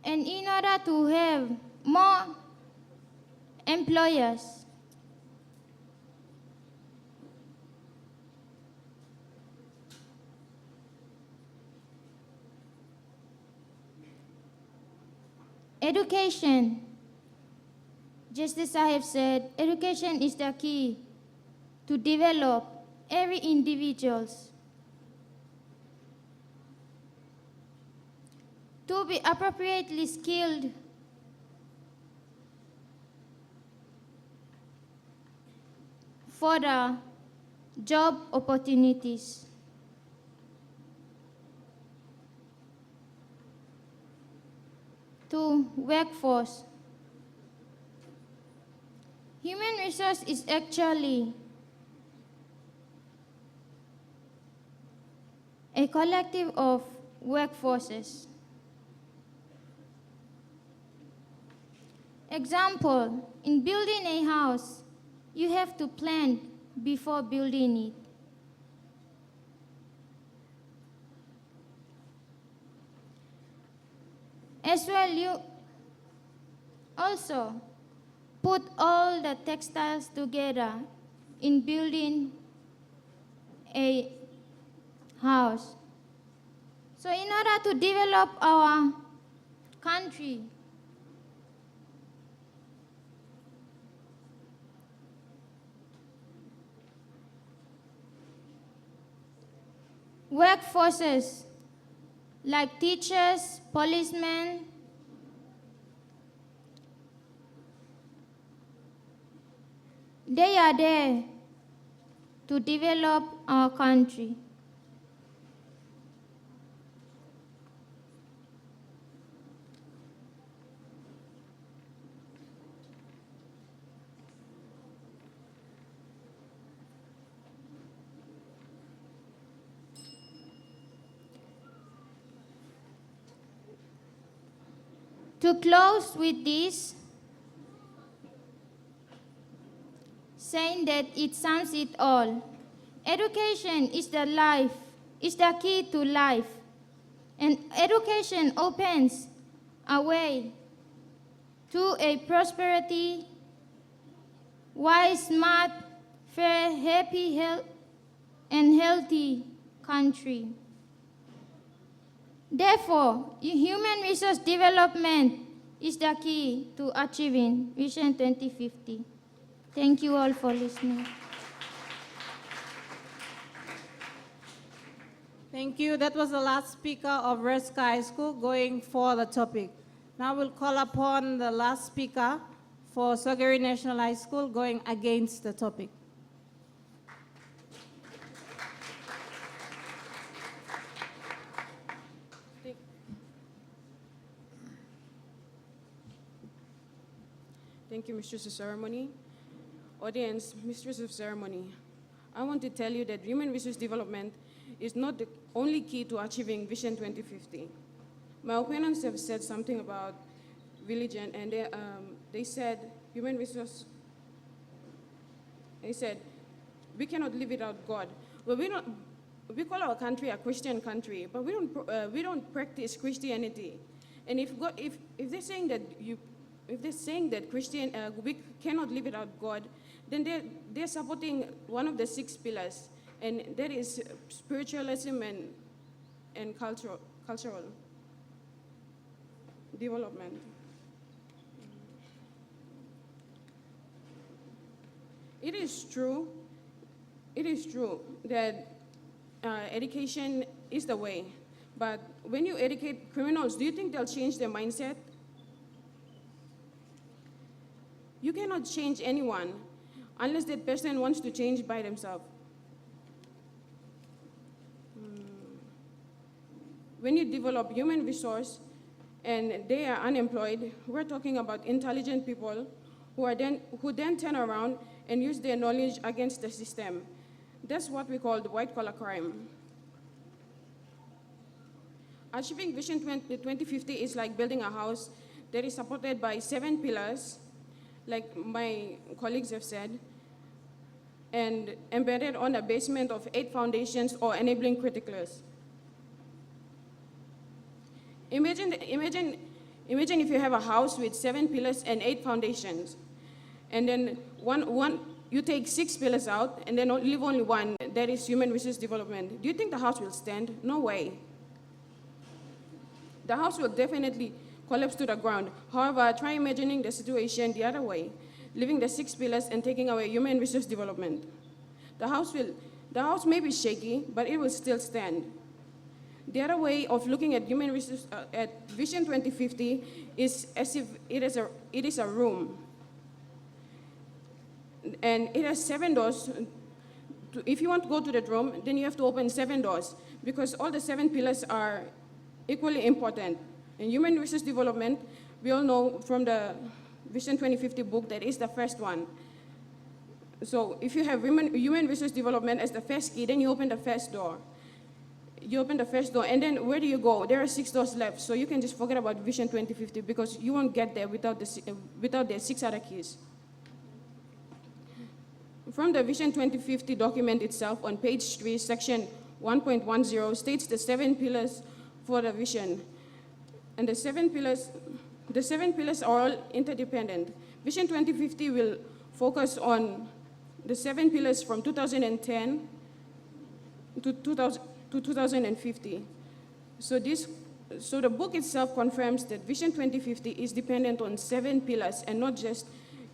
Speaker 13: And in order to have more employers, education, just as I have said, education is the key to develop every individuals to be appropriately skilled for the job opportunities. To workforce. Human resource is actually a collective of workforces. Example, in building a house, you have to plan before building it. As well, you also put all the textiles together in building a house. So in order to develop our country, workforces like teachers, policemen, they are there to develop our country. To close with this, saying that it sums it all. Education is the life, is the key to life. And education opens a way to a prosperity, wise, smart, fair, happy, and healthy country. Therefore, human resource development is the key to achieving Vision 2050. Thank you all for listening.
Speaker 1: Thank you. That was the last speaker of Red Sky School going for the topic. Now we'll call upon the last speaker for Sogeri National High School going against the topic.
Speaker 10: Thank you, Mistress of Ceremony. Audience, Mistress of Ceremony, I want to tell you that human resource development is not the only key to achieving Vision 2050. My opponents have said something about religion, and they said human resource, they said, we cannot live without God. Well, we call our country a Christian country, but we don't practice Christianity. And if they're saying that if they're saying that we cannot live without God, then they're supporting one of the 6 pillars, and that is spiritualism and cultural development. It is true that education is the way, but when you educate criminals, do you think they'll change their mindset? You cannot change anyone unless that person wants to change by themselves. When you develop human resource and they are unemployed, we're talking about intelligent people who then turn around and use their knowledge against the system. That's what we call the white-collar crime. Achieving Vision 2050 is like building a house that is supported by 7 pillars, like my colleagues have said, and embedded on a basement of 8 foundations or enabling criticals. Imagine if you have a house with 7 pillars and 8 foundations, and then you take 6 pillars out and then leave only 1, that is human resource development. Do you think the house will stand? No way. The house will definitely collapse to the ground. However, try imagining the situation the other way, leaving the 6 pillars and taking away human resource development. The house may be shaky, but it will still stand. The other way of looking at human resource, at Vision 2050 is as if it is a room. And it has 7 doors. If you want to go to that room, then you have to open 7 doors, because all the 7 pillars are equally important. In human resource development, we all know from the Vision 2050 book that is the first one. So if you have human resource development as the first key, then you open the first door. You open the first door, and then where do you go? There are 6 doors left, so you can just forget about Vision 2050 because you won't get there without the 6 other keys. From the Vision 2050 document itself, on page 3, section 1.10 states the 7 pillars for the vision. And the 7 pillars are all interdependent. Vision 2050 will focus on the 7 pillars from 2010 to 2050. So the book itself confirms that Vision 2050 is dependent on 7 pillars and not just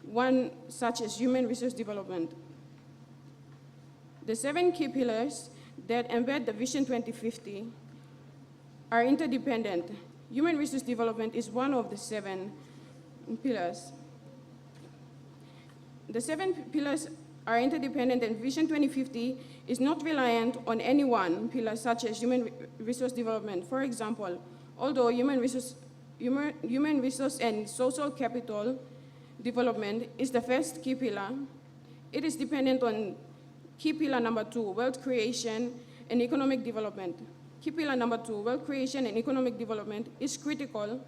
Speaker 10: one such as human resource development. The 7 key pillars that embed the Vision 2050 are interdependent. Human resource development is one of the 7 pillars. The 7 pillars are interdependent, and Vision 2050 is not reliant on any one pillar, such as human resource development. For example, although human resource and social capital development is the first key pillar, it is dependent on key pillar number 2, wealth creation and economic development. Key pillar number 2, wealth creation and economic development, is critical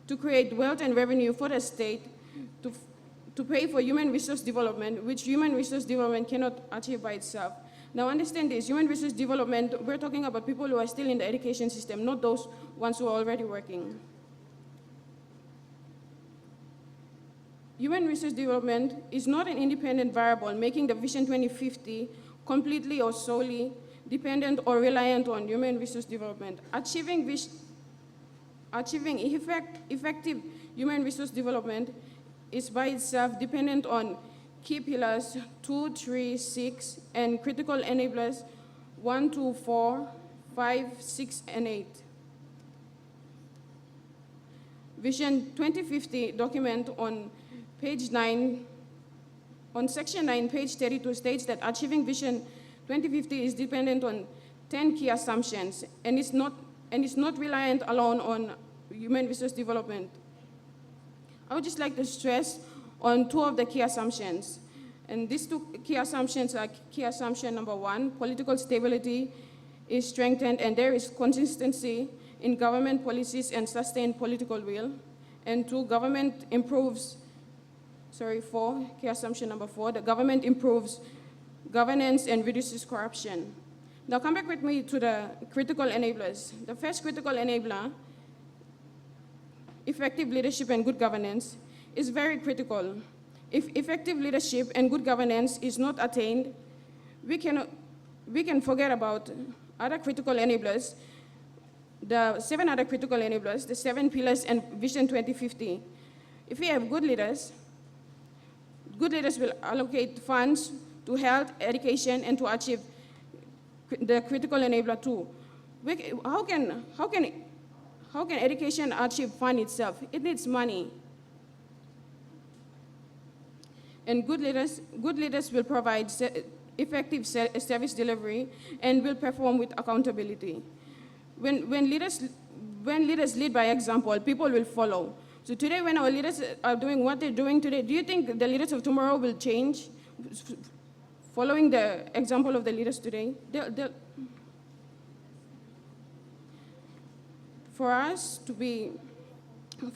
Speaker 10: to create wealth and revenue for the state to pay for human resource development, which human resource development cannot achieve by itself. Now understand this, human resource development, we're talking about people who are still in the education system, not those ones who are already working. Human resource development is not an independent variable, making the Vision 2050 completely or solely dependent or reliant on human resource development. Achieving effective human resource development is by itself dependent on key pillars 2, 3, 6, and critical enablers 1, 2, 4, 5, 6, and 8. Vision 2050 document on page 9, on section 9, page 32 states that achieving Vision 2050 is dependent on 10 key assumptions, and it's not reliant alone on human resource development. I would just like to stress on 2 of the key assumptions. And these 2 key assumptions are key assumption number 1, political stability is strengthened and there is consistency in government policies and sustained political will. And 2, government improves, 4, key assumption number 4, the government improves governance and reduces corruption. Now come back with me to the critical enablers. The first critical enabler, effective leadership and good governance, is very critical. If effective leadership and good governance is not attained, we can forget about other critical enablers, the 7 other critical enablers, the 7 pillars and Vision 2050. If we have good leaders will allocate funds to health, education, and to achieve the critical enabler 2. How can education achieve fund itself? It needs money. And good leaders will provide effective service delivery and will perform with accountability. When leaders lead by example, people will follow. So today when our leaders are doing what they're doing today, do you think the leaders of tomorrow will change following the example of the leaders today? For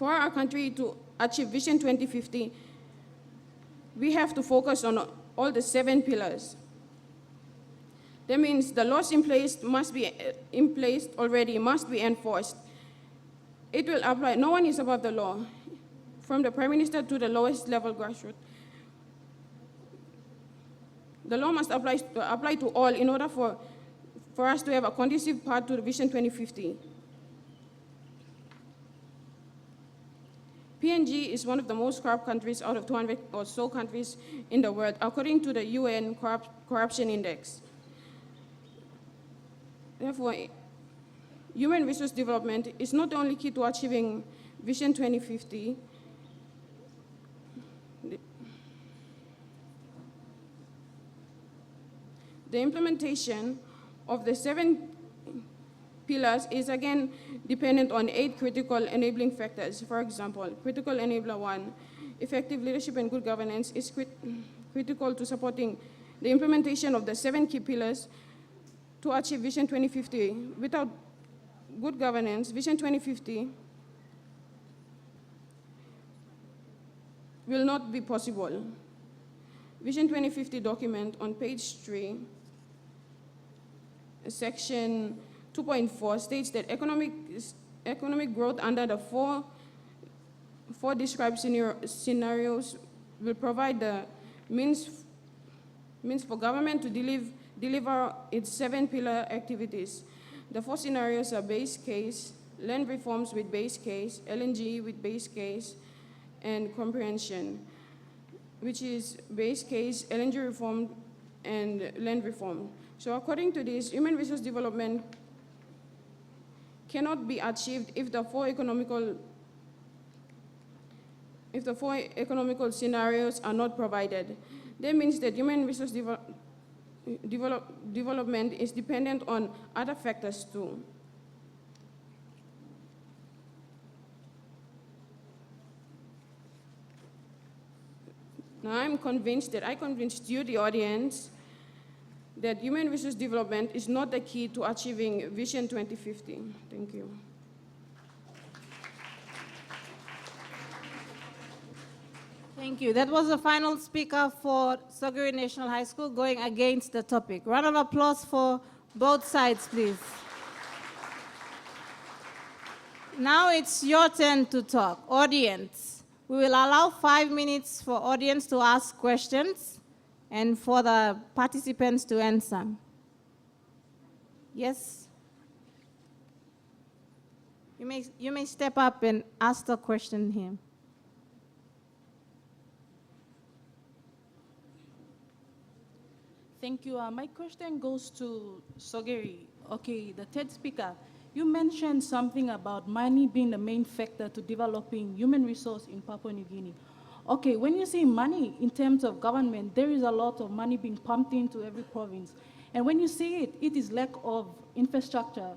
Speaker 10: our country to achieve Vision 2050, we have to focus on all the 7 pillars. That means the laws in place must be enforced. It will apply. No one is above the law, from the Prime Minister to the lowest level grassroots. The law must apply to all in order for us to have a conducive path to the Vision 2050. PNG is one of the most corrupt countries out of 200 or so countries in the world, according to the UN Corruption Index. Therefore, human resource development is not only key to achieving Vision 2050, the implementation of the 7 pillars is again dependent on 8 critical enabling factors. For example, critical enabler 1, effective leadership and good governance is critical to supporting the implementation of the 7 key pillars to achieve Vision 2050. Without good governance, Vision 2050 will not be possible. Vision 2050 document on page 3, section 2.4 states that economic growth under the four described scenarios will provide the means for government to deliver its 7 pillar activities. The 4 scenarios are base case, land reforms with base case, LNG with base case, and comprehension, which is base case, LNG reform, and land reform. So according to this, human resource development cannot be achieved if the four economical scenarios are not provided. That means that human resource development is dependent on other factors too. Now I'm convinced that I convinced you, the audience, that human resource development is not the key to achieving Vision 2050. Thank you.
Speaker 1: Thank you. That was the final speaker for Soguri National High School going against the topic. Round of applause for both sides, please. Now it's your turn to talk. Audience, we will allow 5 minutes for audience to ask questions and for the participants to answer. Yes? You may step up and ask the question here.
Speaker 14: Thank you. My question goes to Sogeri. Okay, the third speaker. You mentioned something about money being the main factor to developing human resource in Papua New Guinea. Okay, when you say money in terms of government, there is a lot of money being pumped into every province. And when you say it, it is lack of infrastructure.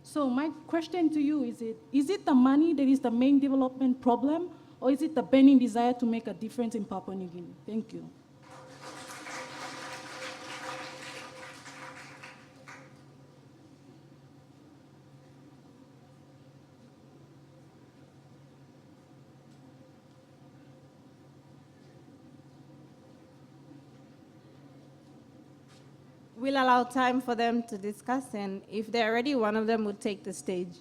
Speaker 14: So my question to you is it the money that is the main development problem, or is it the burning desire to make a difference in Papua New Guinea? Thank you.
Speaker 1: We'll allow time for them to discuss, and if they're ready, one of them would take the stage.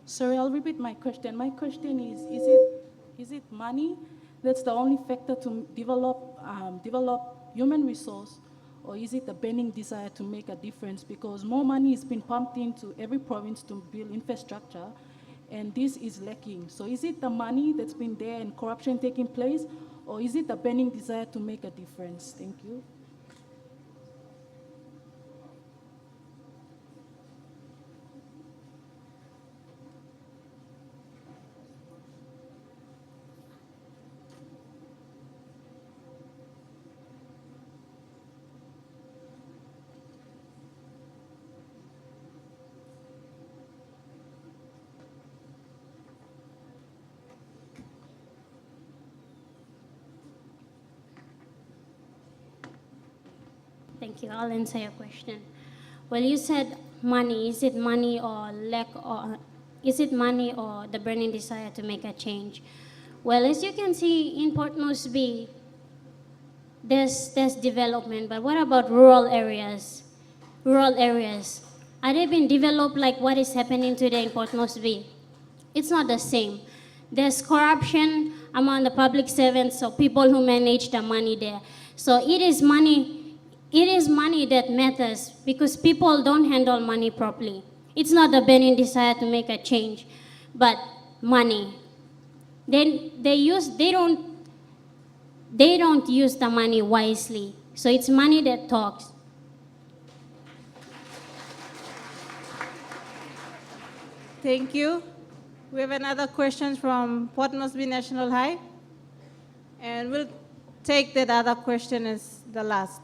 Speaker 14: Sorry, I'll repeat my question. My question is it money that's the only factor to develop human resource, or is it the burning desire to make a difference? Because more money is being pumped into every province to build infrastructure, and this is lacking. So is it the money that's been there and corruption taking place, or is it the burning desire to make a difference? Thank you.
Speaker 12: Thank you. I'll answer your question. Well, you said money. Is it money or lack, or is it money or the burning desire to make a change? Well, as you can see in Port Moresby, there's development, but what about rural areas? Rural areas, are they being developed like what is happening today in Port Moresby? It's not the same. There's corruption among the public servants, or people who manage the money there. So it is money that matters, because people don't handle money properly. It's not the burning desire to make a change, but money. They don't use the money wisely. So it's money that talks.
Speaker 1: Thank you. We have another question from Port Moresby National High, and we'll take that other question as the last.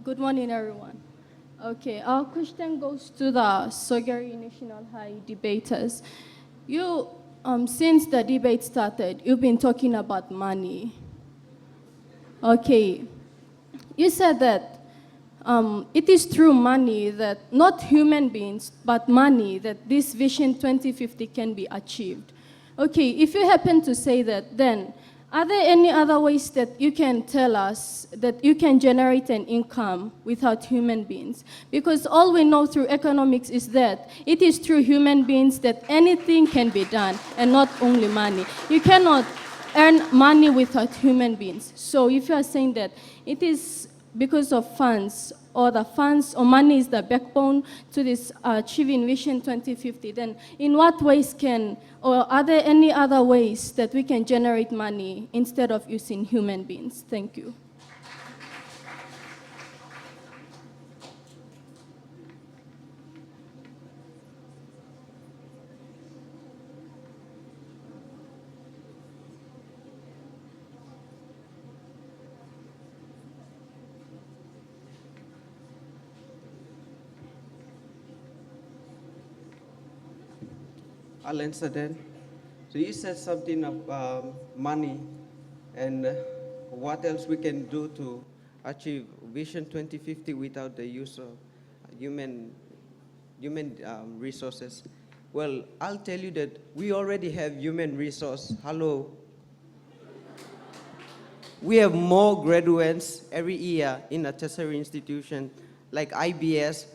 Speaker 15: Good morning, everyone. Okay, our question goes to the Sogeri National High debaters. You, since the debate started, you've been talking about money. Okay, you said that it is through money that, not human beings, but money, that this Vision 2050 can be achieved. Okay, if you happen to say that, then are there any other ways that you can tell us that you can generate an income without human beings? Because all we know through economics is that it is through human beings that anything can be done, and not only money. You cannot earn money without human beings. So if you are saying that it is because of funds, or the funds or money is the backbone to this achieving Vision 2050, then in what ways can, or are there any other ways that we can generate money instead of using human beings? Thank you.
Speaker 8: I'll answer that. So you said something of money and what else we can do to achieve Vision 2050 without the use of human resources. Well, I'll tell you that we already have human resource. Hello. We have more graduates every year in a tertiary institution like IBS,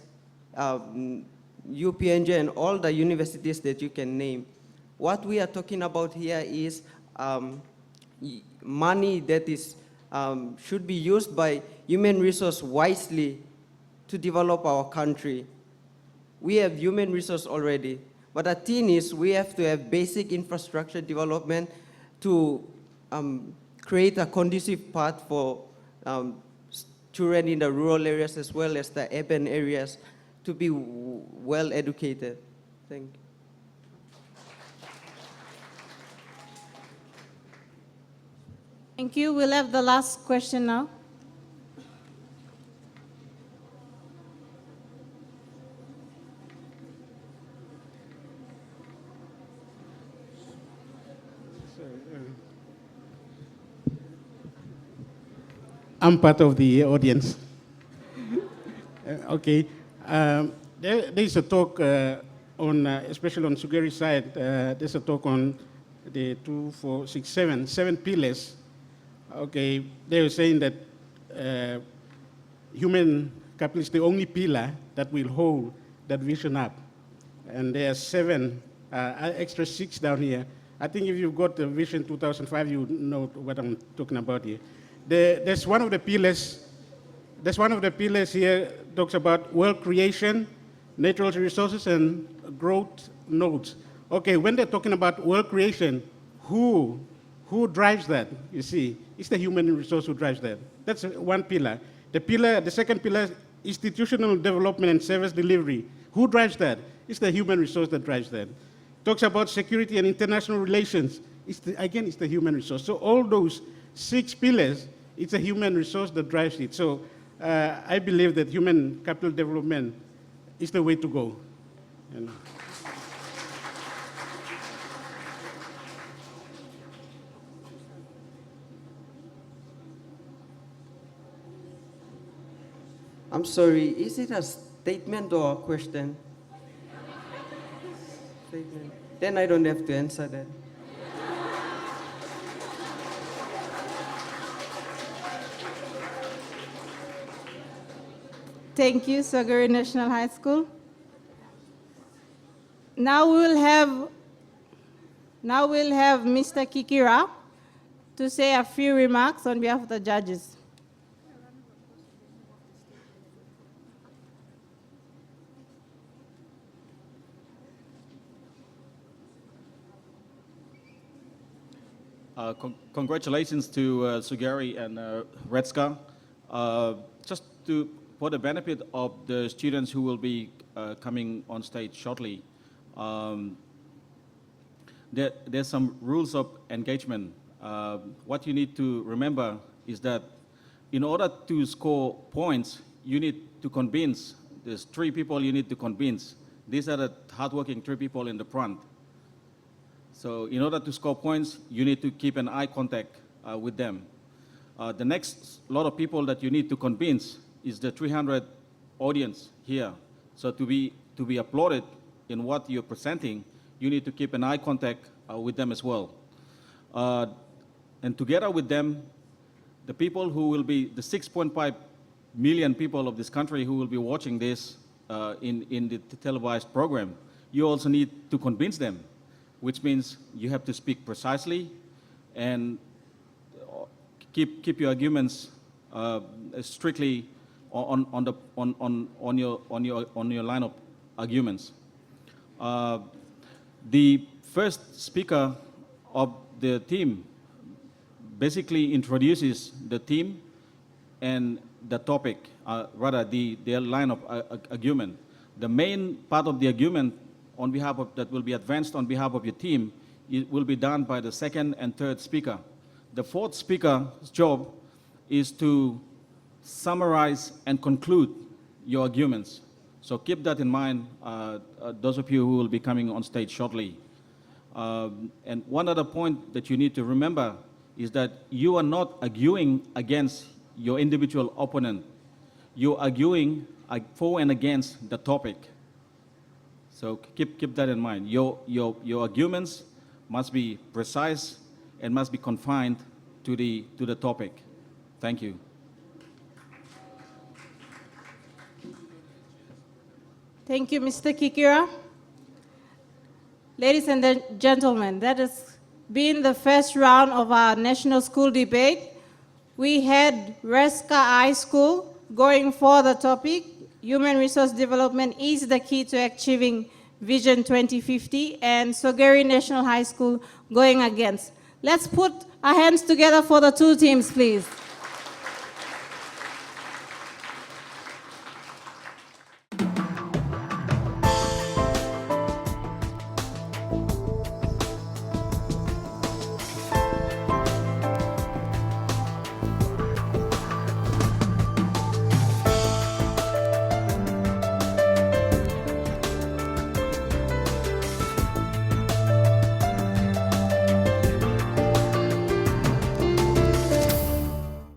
Speaker 8: UPNJ, and all the universities that you can name. What we are talking about here is money that is, should be used by human resource wisely to develop our country. We have human resource already, but the thing is we have to have basic infrastructure development to create a conducive path for children in the rural areas as well as the urban areas to be well educated. Thank you.
Speaker 1: Thank you. We'll have the last question now.
Speaker 16: I'm part of the audience. Okay. There is a talk on, especially on Sugary side, there's a talk on the 2, 4, 6, 7 pillars. Okay, they were saying that human capital is the only pillar that will hold that vision up. And there are 7, extra 6 down here. I think if you've got the Vision 2005, you know what I'm talking about here. There's one of the pillars. There's one of the pillars here talks about wealth creation, natural resources, and growth nodes. Okay, when they're talking about wealth creation, who drives that? You see, it's the human resource who drives that. That's one pillar. The second pillar, institutional development and service delivery. Who drives that? It's the human resource that drives that. Talks about security and international relations. Again, it's the human resource. So all those 6 pillars, it's a human resource that drives it. So I believe that human capital development is the way to go. You know.
Speaker 8: I'm sorry, is it a statement or a question? Statement. Then I don't have to answer that.
Speaker 1: Thank you, Soguri National High School. Now we'll have Mr. Kikira to say a few remarks on behalf of the judges.
Speaker 4: Congratulations to Sugary and Redska. Just for the benefit of the students who will be coming on stage shortly, there's some rules of engagement. What you need to remember is that in order to score points, you need to convince. There's 3 people you need to convince. These are the hardworking 3 people in the front. So in order to score points, you need to keep an eye contact with them. The next lot of people that you need to convince is the 300 audience here. So to be applauded in what you're presenting, you need to keep an eye contact with them as well. And together with them, the people who will be, the 6.5 million people of this country who will be watching this in the televised program, you also need to convince them, which means you have to speak precisely and keep your arguments strictly on your line of arguments. The first speaker of the team basically introduces the team and the topic, rather their line of argument. The main part of the argument on behalf of, that will be advanced on behalf of your team, it will be done by the second and third speaker. The fourth speaker's job is to summarize and conclude your arguments. So keep that in mind, those of you who will be coming on stage shortly. And one other point that you need to remember is that you are not arguing against your individual opponent. You're arguing for and against the topic. So keep that in mind. Your arguments must be precise and must be confined to the topic. Thank you.
Speaker 1: Thank you, Mr. Kikira. Ladies and gentlemen, that has been the first round of our national school debate. We had Reska High School going for the topic, human resource development is the key to achieving Vision 2050, and Sogeri National High School going against. Let's put our hands together for the two teams, please.